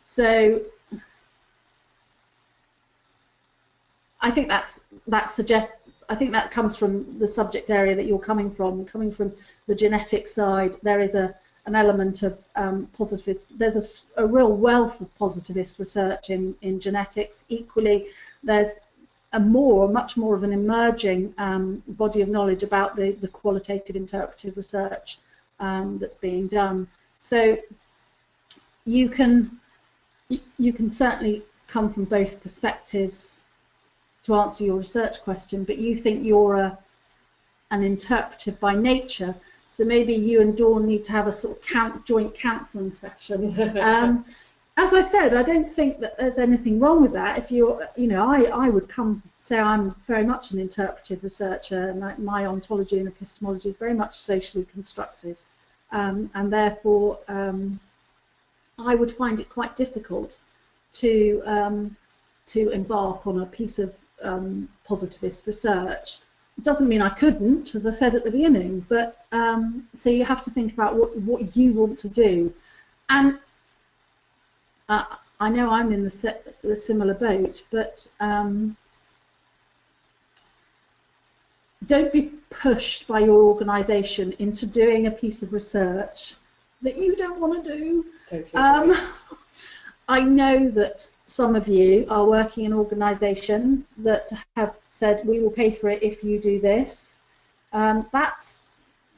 so I think that suggests, I think that comes from the subject area that you're coming from the genetic side. There is an element of positivist. There's a real wealth of positivist research in genetics. Equally, there's much more of an emerging body of knowledge about the qualitative interpretive research that's being done. So you can certainly come from both perspectives to answer your research question, but you think you're an interpretive by nature, so maybe you and Dawn need to have a sort of joint counselling session. As I said, I don't think that there's anything wrong with that. If I would say I'm very much an interpretive researcher, and my ontology and epistemology is very much socially constructed, and therefore I would find it quite difficult to embark on a piece of positivist research. It doesn't mean I couldn't, as I said at the beginning, but so you have to think about what you want to do. And I know I'm in the similar boat, but don't be pushed by your organisation into doing a piece of research that you don't want to do. Totally. I know that some of you are working in organisations that have said, we will pay for it if you do this. That's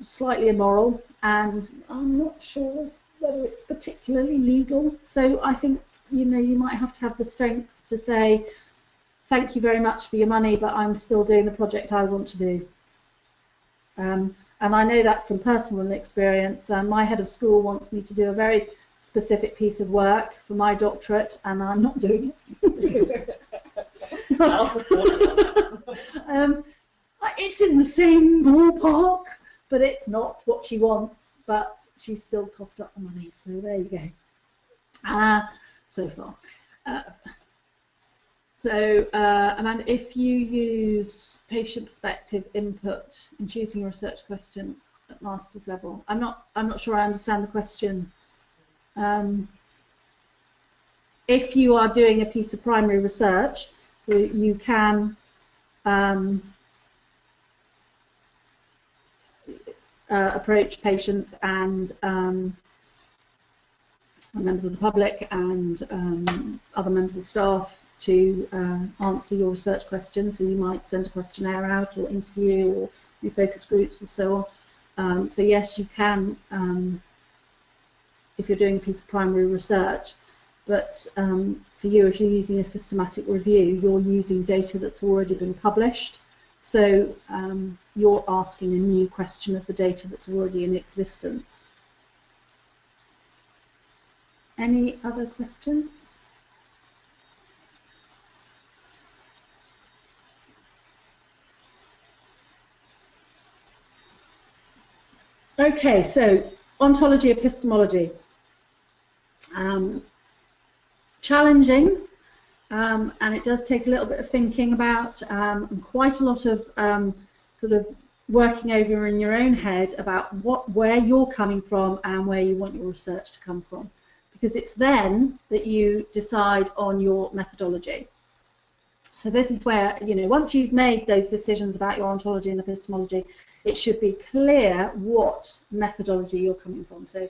slightly immoral, and I'm not sure whether it's particularly legal. So I think you might have to have the strength to say, thank you very much for your money, but I'm still doing the project I want to do. And I know that from personal experience. My head of school wants me to do a very specific piece of work for my doctorate, and I'm not doing it. It's in the same ballpark, but it's not what she wants, but she's still coughed up the money, so there you go. So far. Amanda, if you use patient perspective input in choosing your research question at master's level, I'm not sure I understand the question. If you are doing a piece of primary research, so you can approach patients and members of the public and other members of staff to answer your research questions. So you might send a questionnaire out, or interview, or do focus groups, and so on. So yes, you can, if you're doing a piece of primary research, but for you, if you're using a systematic review, you're using data that's already been published, so you're asking a new question of the data that's already in existence. Any other questions? Okay, so ontology, epistemology. Challenging, and it does take a little bit of thinking about, and quite a lot of sort of working over in your own head about where you're coming from and where you want your research to come from, because it's then that you decide on your methodology. So this is where, once you've made those decisions about your ontology and epistemology, it should be clear what methodology you're coming from. So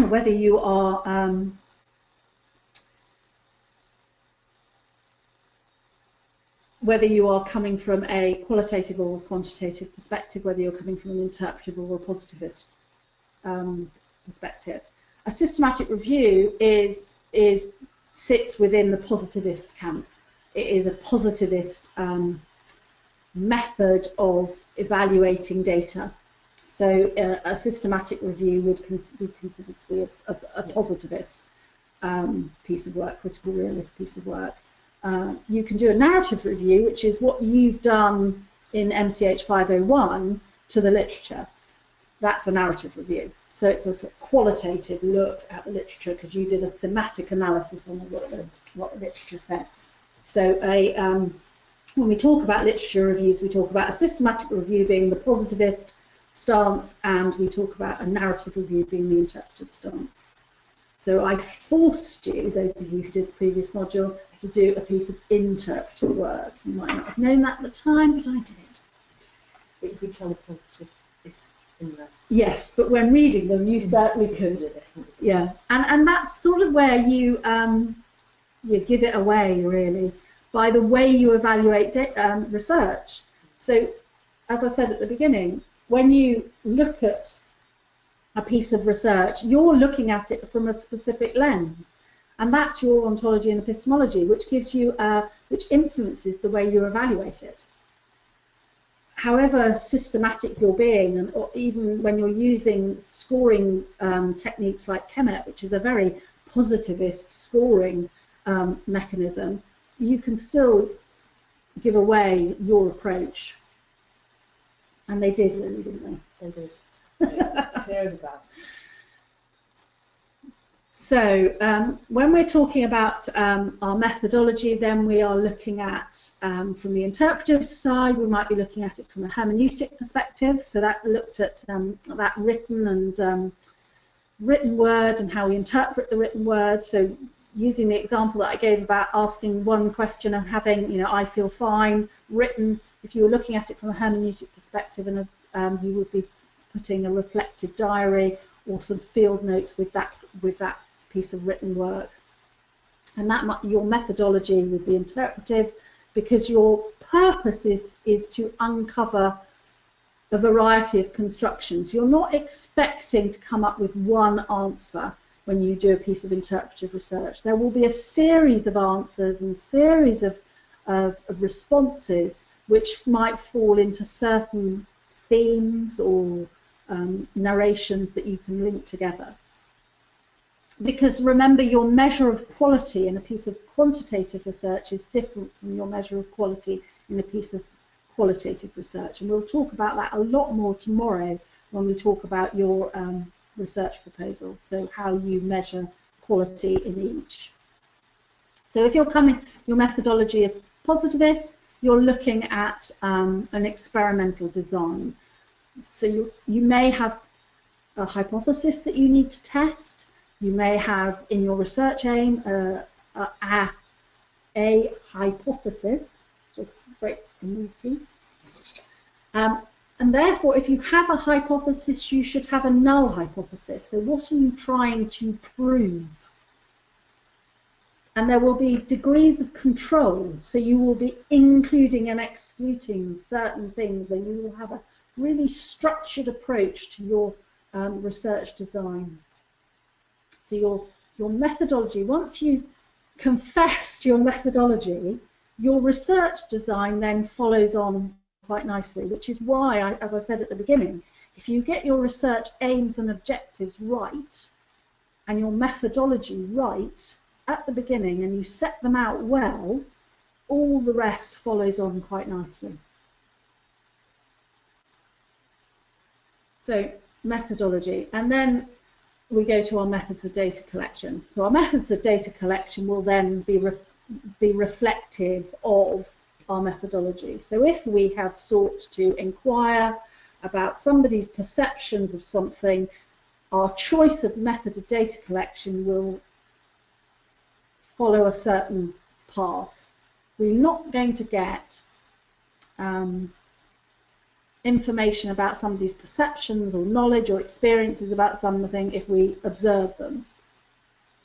whether you are coming from a qualitative or quantitative perspective, whether you're coming from an interpretive or a positivist perspective. A systematic review sits within the positivist camp. it is a positivist method of evaluating data. So a systematic review would be considered to be a positivist piece of work, critical realist piece of work. You can do a narrative review, which is what you've done in MCH 501 to the literature. That's a narrative review. So it's a sort of qualitative look at the literature because you did a thematic analysis on what the literature said. So when we talk about literature reviews, we talk about a systematic review being the positivist stance, and we talk about a narrative review being the interpretive stance. So I forced you, those of you who did the previous module, to do a piece of interpretive work. You might not have known that at the time, but I did. But you could tell the positivists in there. Yes, but when reading them, you certainly could. Yeah, and that's sort of where you give it away, really, by the way you evaluate research. So, as I said at the beginning, when you look at a piece of research, you're looking at it from a specific lens, and that's your ontology and epistemology, which gives you, which influences the way you evaluate it. However systematic you're being, or even when you're using scoring techniques like ChemEt, which is a very positivist scoring mechanism, you can still give away your approach. And they did, really, didn't they? They did. So, clear as a bell. So when we're talking about our methodology, then we are looking at, from the interpretive side, we might be looking at it from a hermeneutic perspective. So that looked at that written and written word and how we interpret the written word. So using the example that I gave about asking one question and having, you know, I feel fine, written, if you were looking at it from a hermeneutic perspective, and you would be putting a reflective diary or some field notes with that piece of written work. And that your methodology would be interpretive, because your purpose is to uncover a variety of constructions. You're not expecting to come up with one answer when you do a piece of interpretive research. There will be a series of answers and series of responses which might fall into certain themes or narrations that you can link together. Because remember, your measure of quality in a piece of quantitative research is different from your measure of quality in a piece of qualitative research. And we'll talk about that a lot more tomorrow when we talk about your research proposal, so how you measure quality in each. So if you're your methodology is positivist, you're looking at an experimental design. So you may have a hypothesis that you need to test. You may have in your research aim a hypothesis, just break these two. And therefore, if you have a hypothesis, you should have a null hypothesis. So what are you trying to prove? And there will be degrees of control. So you will be including and excluding certain things, and you will have a really structured approach to your research design. So your methodology, once you've confessed your methodology, your research design then follows on quite nicely, which is why, as I said at the beginning, if you get your research aims and objectives right and your methodology right at the beginning and you set them out well, all the rest follows on quite nicely. So methodology, and then we go to our methods of data collection. So our methods of data collection will then be reflective of our methodology. So if we have sought to inquire about somebody's perceptions of something, our choice of method of data collection will follow a certain path. We're not going to get information about somebody's perceptions or knowledge or experiences about something if we observe them.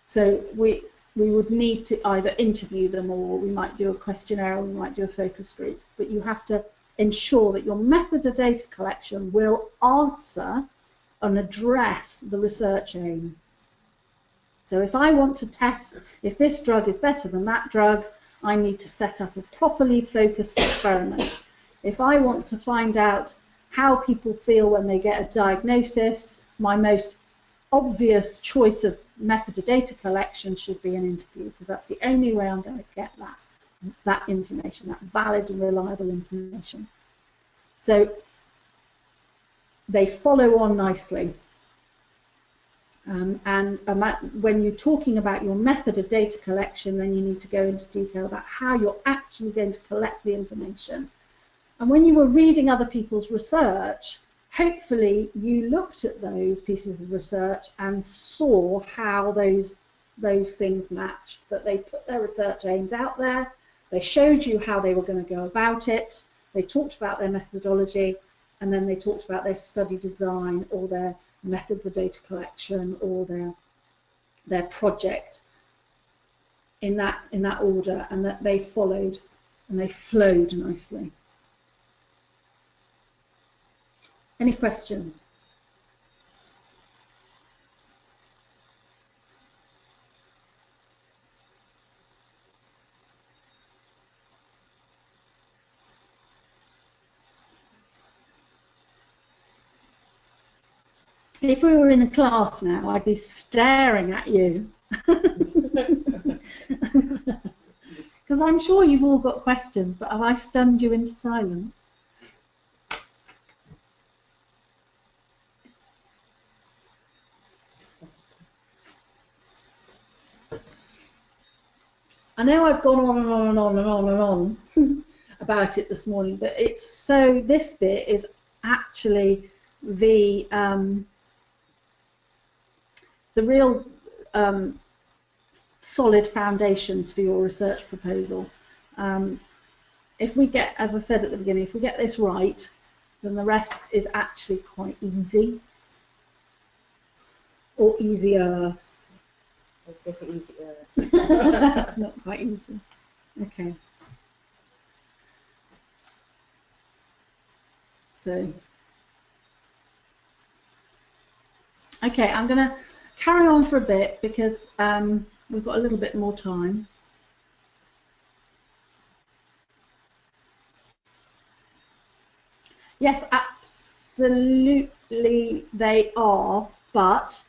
So we would need to either interview them, or we might do a questionnaire, or we might do a focus group. But you have to ensure that your method of data collection will answer and address the research aim. So if I want to test if this drug is better than that drug, I need to set up a properly focused experiment. If I want to find out how people feel when they get a diagnosis, my most obvious choice of method of data collection should be an interview, because that's the only way I'm going to get that information, that valid and reliable information. So they follow on nicely. And that, when you're talking about your method of data collection, then you need to go into detail about how you're actually going to collect the information. And when you were reading other people's research, hopefully you looked at those pieces of research and saw how those things matched, that they put their research aims out there, they showed you how they were going to go about it, they talked about their methodology, and then they talked about their study design or their methods of data collection or their project in that order, and that they followed and they flowed nicely. Any questions? If we were in a class now, I'd be staring at you. Because I'm sure you've all got questions, but have I stunned you into silence? I know I've gone on and on and on and on and on about it this morning, but it's so, this bit is actually the real solid foundations for your research proposal. If we get, as I said at the beginning, if we get this right, then the rest is actually quite easy, or easier. Let's go for easier. Not quite easy. Okay. So, okay, I'm going to carry on for a bit because we've got a little bit more time. Yes, absolutely they are, but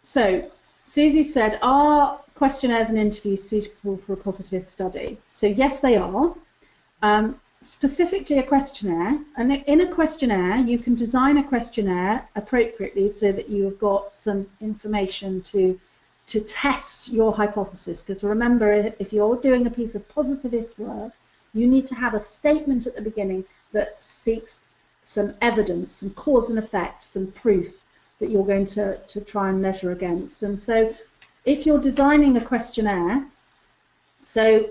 so Susie said, are questionnaires and interviews suitable for a positivist study? So yes, they are. Specifically a questionnaire, and in a questionnaire you can design a questionnaire appropriately so that you have got some information to test your hypothesis, because remember, if you're doing a piece of positivist work, you need to have a statement at the beginning that seeks some evidence, some cause and effect, some proof that you're going to try and measure against. And so if you're designing a questionnaire, so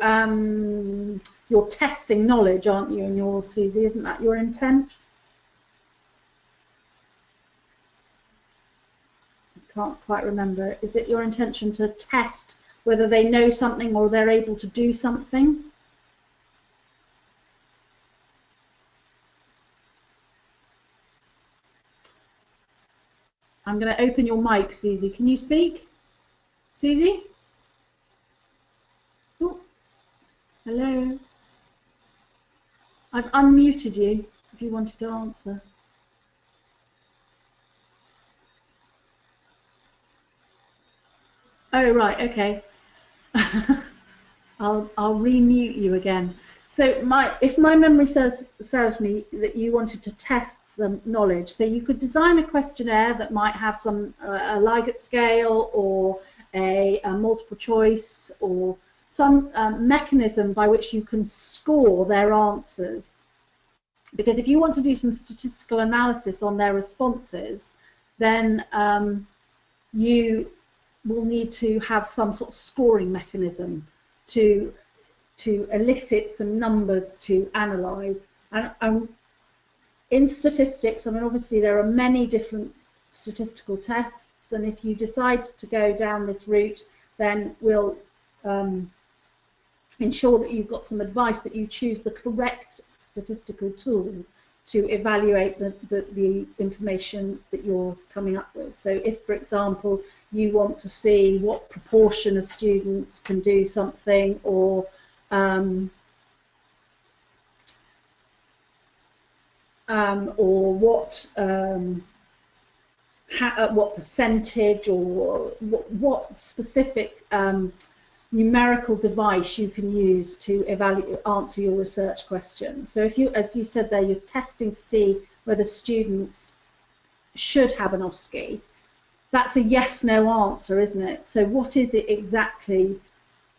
you're testing knowledge, aren't you, in yours, Susie? Isn't that your intent? I can't quite remember. Is it your intention to test whether they know something or they're able to do something? I'm going to open your mic, Susie. Can you speak? Susie? Oh, hello. I've unmuted you if you wanted to answer. Oh, right, okay. I'll remute you again. So if my memory serves me, that you wanted to test some knowledge, so you could design a questionnaire that might have some a Liggett scale or a multiple choice or some mechanism by which you can score their answers. Because if you want to do some statistical analysis on their responses, then you will need to have some sort of scoring mechanism to elicit some numbers to analyse. And in statistics, I mean, obviously there are many different statistical tests, and if you decide to go down this route, then we'll ensure that you've got some advice that you choose the correct statistical tool to evaluate the information that you're coming up with. So if, for example, you want to see what proportion of students can do something, or what percentage, or what specific numerical device you can use to answer your research question. So if you, as you said there, you're testing to see whether students should have an OSCE. That's a yes/no answer, isn't it? So what is it exactly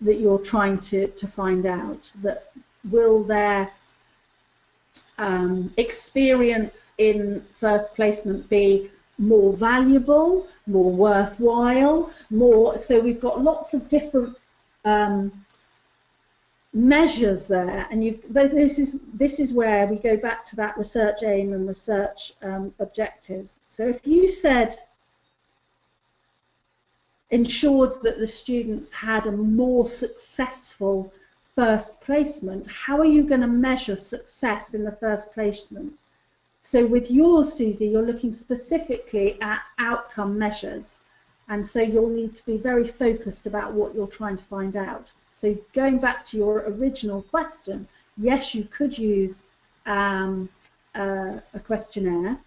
that you're trying to find out? That will their experience in first placement be more valuable, more worthwhile, more? So we've got lots of different measures there, and this is where we go back to that research aim and research objectives. So if you said ensured that the students had a more successful first placement, how are you going to measure success in the first placement? So with yours, Susie, you're looking specifically at outcome measures, and so you'll need to be very focused about what you're trying to find out. So going back to your original question, yes, you could use a questionnaire.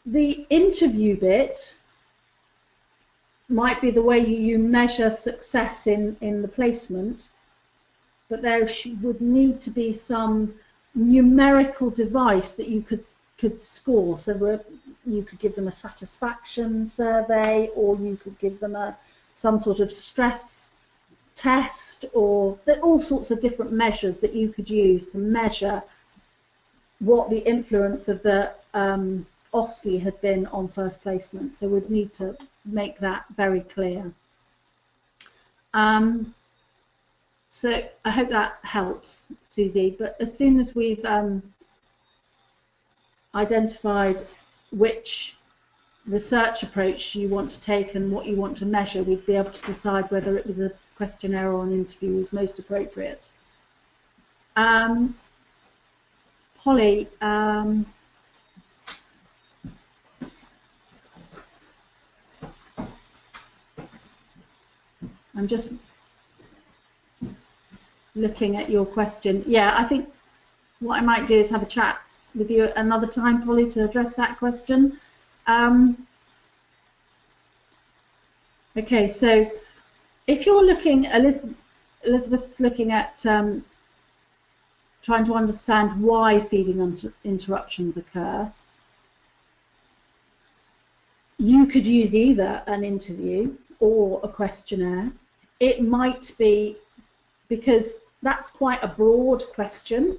The interview bit might be the way you measure success in the placement, but there would need to be some numerical device that you could score. So you could give them a satisfaction survey, or you could give them some sort of stress test, or all sorts of different measures that you could use to measure what the influence of the OSCE had been on first placement. So we'd need to make that very clear. So I hope that helps, Susie. But as soon as we've identified which research approach you want to take and what you want to measure, we'd be able to decide whether it was a questionnaire or an interview was most appropriate. Polly, I'm just looking at your question. Yeah, I think what I might do is have a chat with you another time, Polly, to address that question. Okay, so if you're looking, Elizabeth's looking at trying to understand why feeding interruptions occur. You could use either an interview or a questionnaire. It might be, because that's quite a broad question,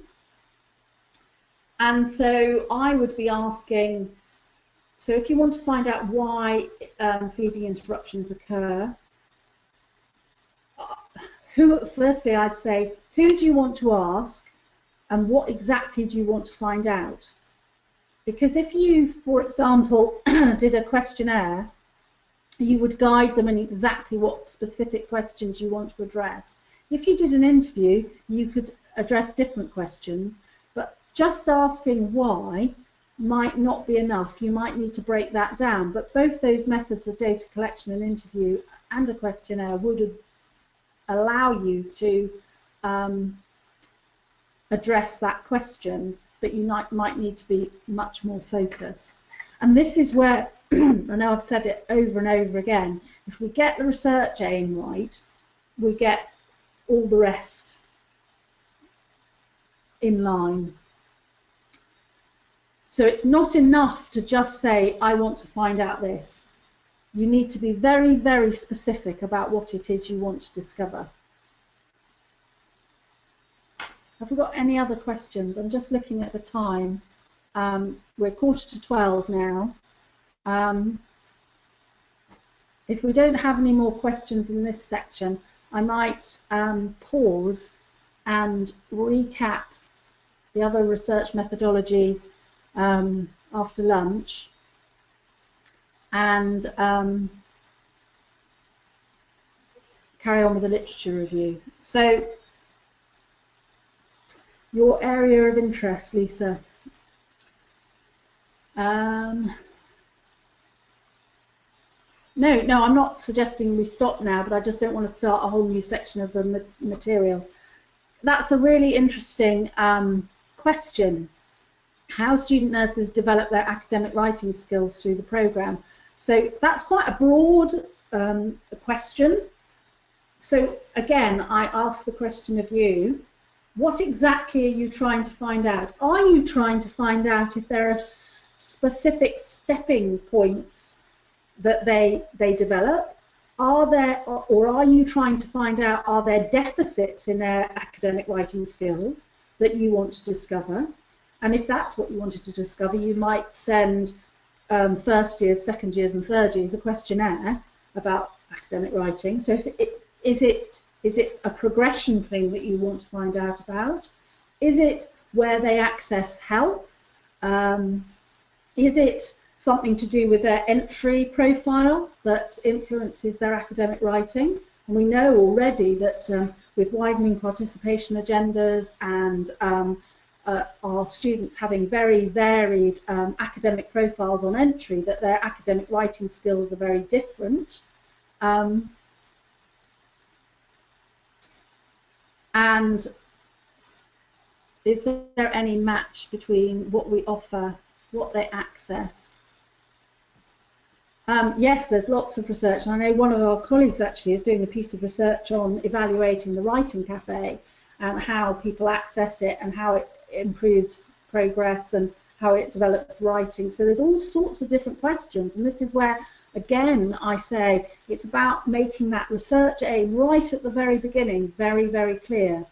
and so I would be asking, so if you want to find out why feeding interruptions occur, firstly I'd say, who do you want to ask and what exactly do you want to find out? Because if you, for example, did a questionnaire, you would guide them in exactly what specific questions you want to address. If you did an interview, you could address different questions, but just asking why might not be enough. You might need to break that down. But both those methods of data collection, an interview and a questionnaire, would allow you to address that question, but you might need to be much more focused. And this is where, I know I've said it over and over again, if we get the research aim right, we get all the rest in line. So it's not enough to just say, I want to find out this. You need to be very, very specific about what it is you want to discover. Have we got any other questions? I'm just looking at the time. We're 11:45 now. If we don't have any more questions in this section, I might pause and recap the other research methodologies after lunch, and carry on with the literature review. So, your area of interest, Lisa. No, I'm not suggesting we stop now, but I just don't want to start a whole new section of the material. That's a really interesting question. How student nurses develop their academic writing skills through the programme. So that's quite a broad question. So again, I ask the question of you, what exactly are you trying to find out? Are you trying to find out if there are specific stepping points that they develop? Are there, or are you trying to find out, are there deficits in their academic writing skills that you want to discover? And if that's what you wanted to discover, you might send first years, second years and third years a questionnaire about academic writing. So is it a progression thing that you want to find out about? Is it where they access help? Is it something to do with their entry profile that influences their academic writing? And we know already that with widening participation agendas and our students having very varied academic profiles on entry, that their academic writing skills are very different. And is there any match between what we offer, what they access? Yes, there's lots of research. And I know one of our colleagues actually is doing a piece of research on evaluating the Writing Cafe and how people access it and how it improves progress and how it develops writing. So there's all sorts of different questions, and this is where, again, I say it's about making that research aim right at the very beginning very, very clear.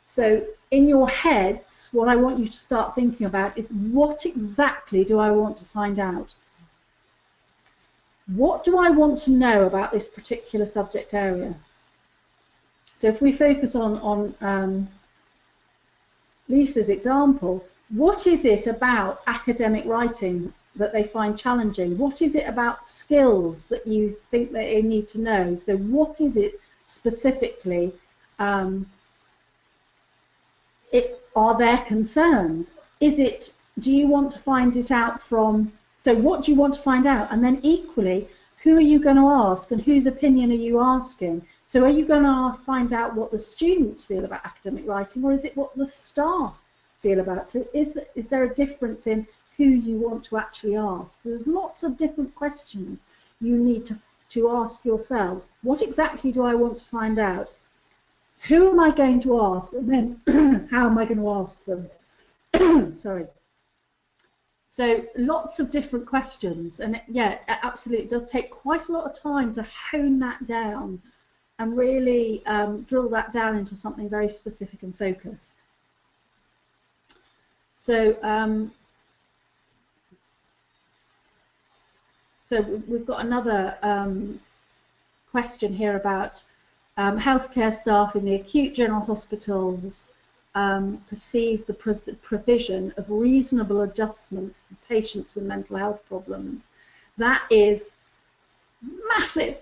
So in your heads, what I want you to start thinking about is, what exactly do I want to find out? What do I want to know about this particular subject area? So if we focus on Lisa's example, what is it about academic writing that they find challenging? What is it about skills that you think that they need to know? So what is it specifically? Are there concerns? Do you want to find it out from, so what do you want to find out? And then equally, who are you going to ask and whose opinion are you asking? So are you going to find out what the students feel about academic writing, or is it what the staff feel about? So is there a difference in who you want to actually ask? So there's lots of different questions you need to ask yourselves. What exactly do I want to find out? Who am I going to ask? And then how am I going to ask them? Sorry. So lots of different questions, and yeah, absolutely, it does take quite a lot of time to hone that down and really drill that down into something very specific and focused. So, so we've got another question here about healthcare staff in the acute general hospitals perceive the provision of reasonable adjustments for patients with mental health problems. That is massive.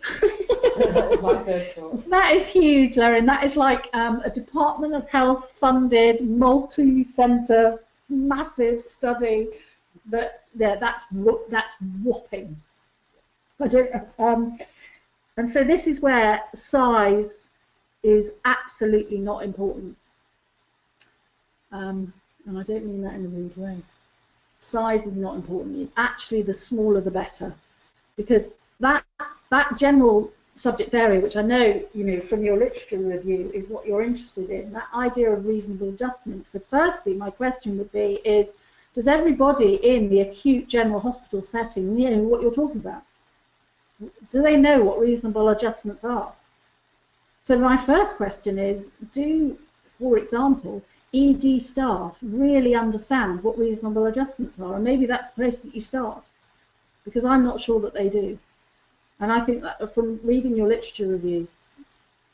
That was my first thought. That is huge, Lauren. That is like a Department of Health funded, multi-centre, massive study. That's whopping. I don't. And so this is where size is absolutely not important. And I don't mean that in a rude way. Size is not important. Actually, the smaller the better, because that general subject area, which I know from your literature review, is what you're interested in. That idea of reasonable adjustments. So, firstly, my question would be: does everybody in the acute general hospital setting know what you're talking about? Do they know what reasonable adjustments are? So my first question is: do, for example, ED staff really understand what reasonable adjustments are? And maybe that's the place that you start, because I'm not sure that they do. And I think that from reading your literature review,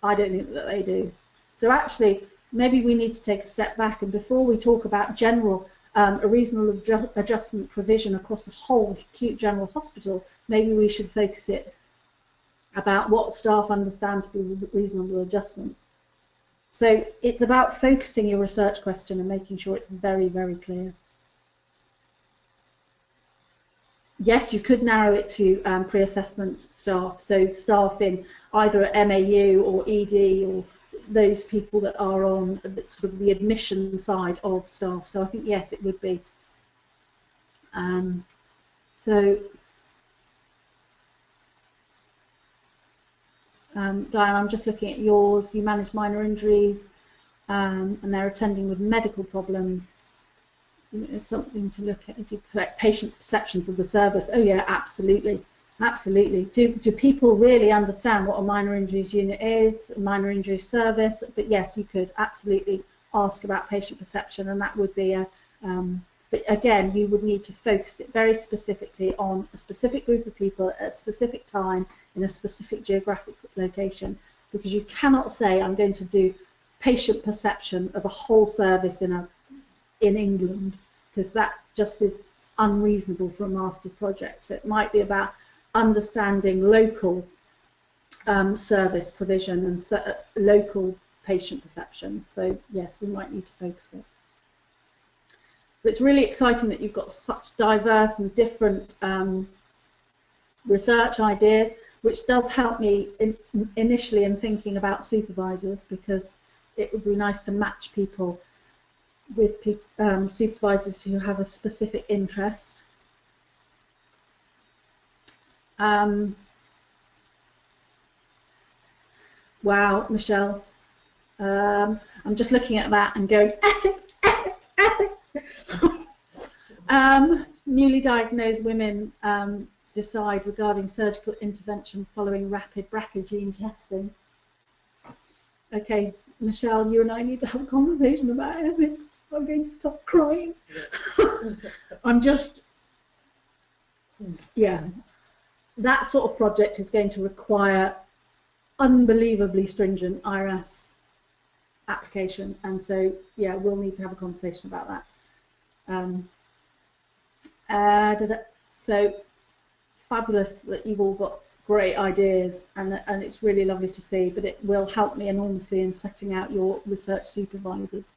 I don't think that they do. So actually, maybe we need to take a step back, and before we talk about general, a reasonable adjustment provision across the whole acute general hospital, maybe we should focus it about what staff understand to be reasonable adjustments. So it's about focusing your research question and making sure it's very, very clear. yes, you could narrow it to pre-assessment staff, so staff in either MAU or ED or those people that are on sort of the admission side of staff. So I think yes, it would be. Diane, I'm just looking at yours. You manage minor injuries, and they're attending with medical problems. There's something to look at. Do you collect patients' perceptions of the service? Oh yeah, absolutely, absolutely. Do people really understand what a minor injuries unit is, a minor injuries service? But yes, you could absolutely ask about patient perception, and that would be a. But again, you would need to focus it very specifically on a specific group of people at a specific time in a specific geographic location, because you cannot say I'm going to do patient perception of a whole service in England, because that just is unreasonable for a master's project. So it might be about understanding local service provision and local patient perception. So yes, we might need to focus it. But it's really exciting that you've got such diverse and different research ideas, which does help me initially in thinking about supervisors, because it would be nice to match people with supervisors who have a specific interest. Wow, Michelle. I'm just looking at that and going, ethics, ethics, ethics. Newly diagnosed women decide regarding surgical intervention following rapid BRCA gene testing. Okay, Michelle, you and I need to have a conversation about ethics. I'm going to stop crying. I'm just, yeah, that sort of project is going to require unbelievably stringent IRS application, and so yeah, we'll need to have a conversation about that. So fabulous that you've all got great ideas, and it's really lovely to see, but it will help me enormously in setting out your research supervisors.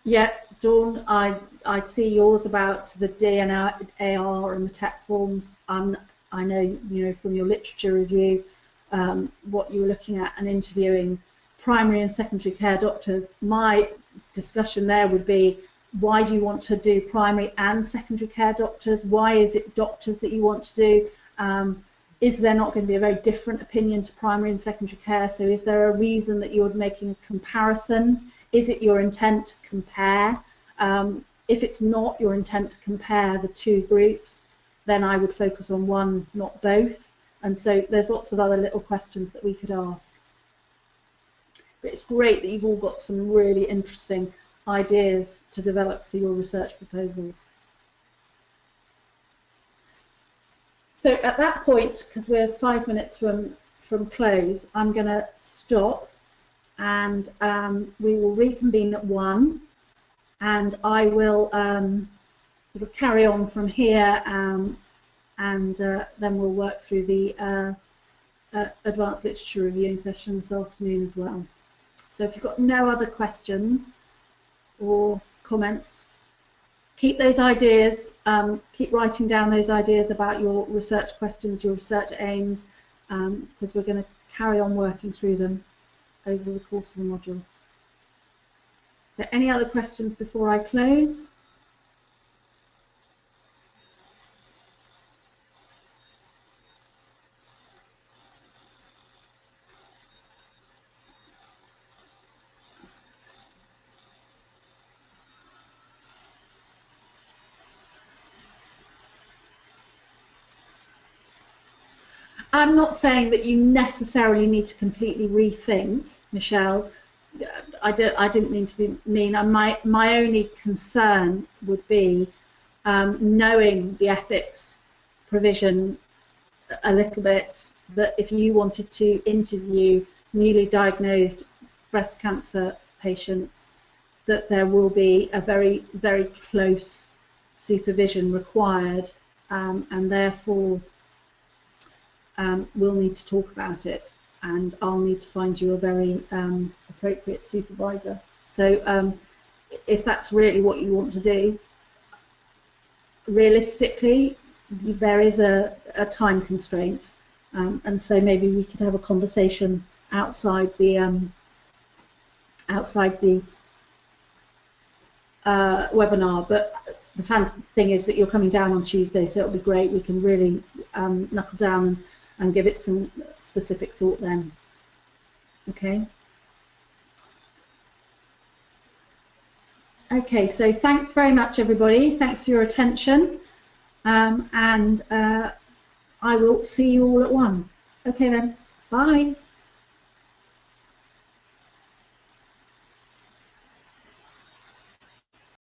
Yeah, Dawn, I'd see yours about the DNA AR and the tech forms. I know, you know, from your literature review, what you were looking at and interviewing primary and secondary care doctors. My discussion there would be, why do you want to do primary and secondary care doctors? Why is it doctors that you want to do? Is there not going to be a very different opinion to primary and secondary care? So is there a reason that you're making a comparison? Is it your intent to compare? If it's not your intent to compare the two groups, then I would focus on one, not both. And so there's lots of other little questions that we could ask. But it's great that you've all got some really interesting ideas to develop for your research proposals. So at that point, because we're 5 minutes from close, I'm going to stop, and we will reconvene at 1, and I will sort of carry on from here, and then we'll work through the advanced literature reviewing session this afternoon as well. So if you've got no other questions or comments, keep those ideas, keep writing down those ideas about your research questions, your research aims, because we're going to carry on working through them over the course of the module. So any other questions before I close? I'm not saying that you necessarily need to completely rethink, Michelle. I didn't mean to be mean. My only concern would be knowing the ethics provision a little bit, that if you wanted to interview newly diagnosed breast cancer patients, that there will be a very, very close supervision required, and therefore we'll need to talk about it, and I'll need to find you a very appropriate supervisor. So if that's really what you want to do, realistically, there is a time constraint, and so maybe we could have a conversation outside the webinar. But the fun thing is that you're coming down on Tuesday, so it'll be great. We can really knuckle down and give it some specific thought then. Okay. Okay, so thanks very much, everybody. Thanks for your attention, and I will see you all at 1. Okay then, bye.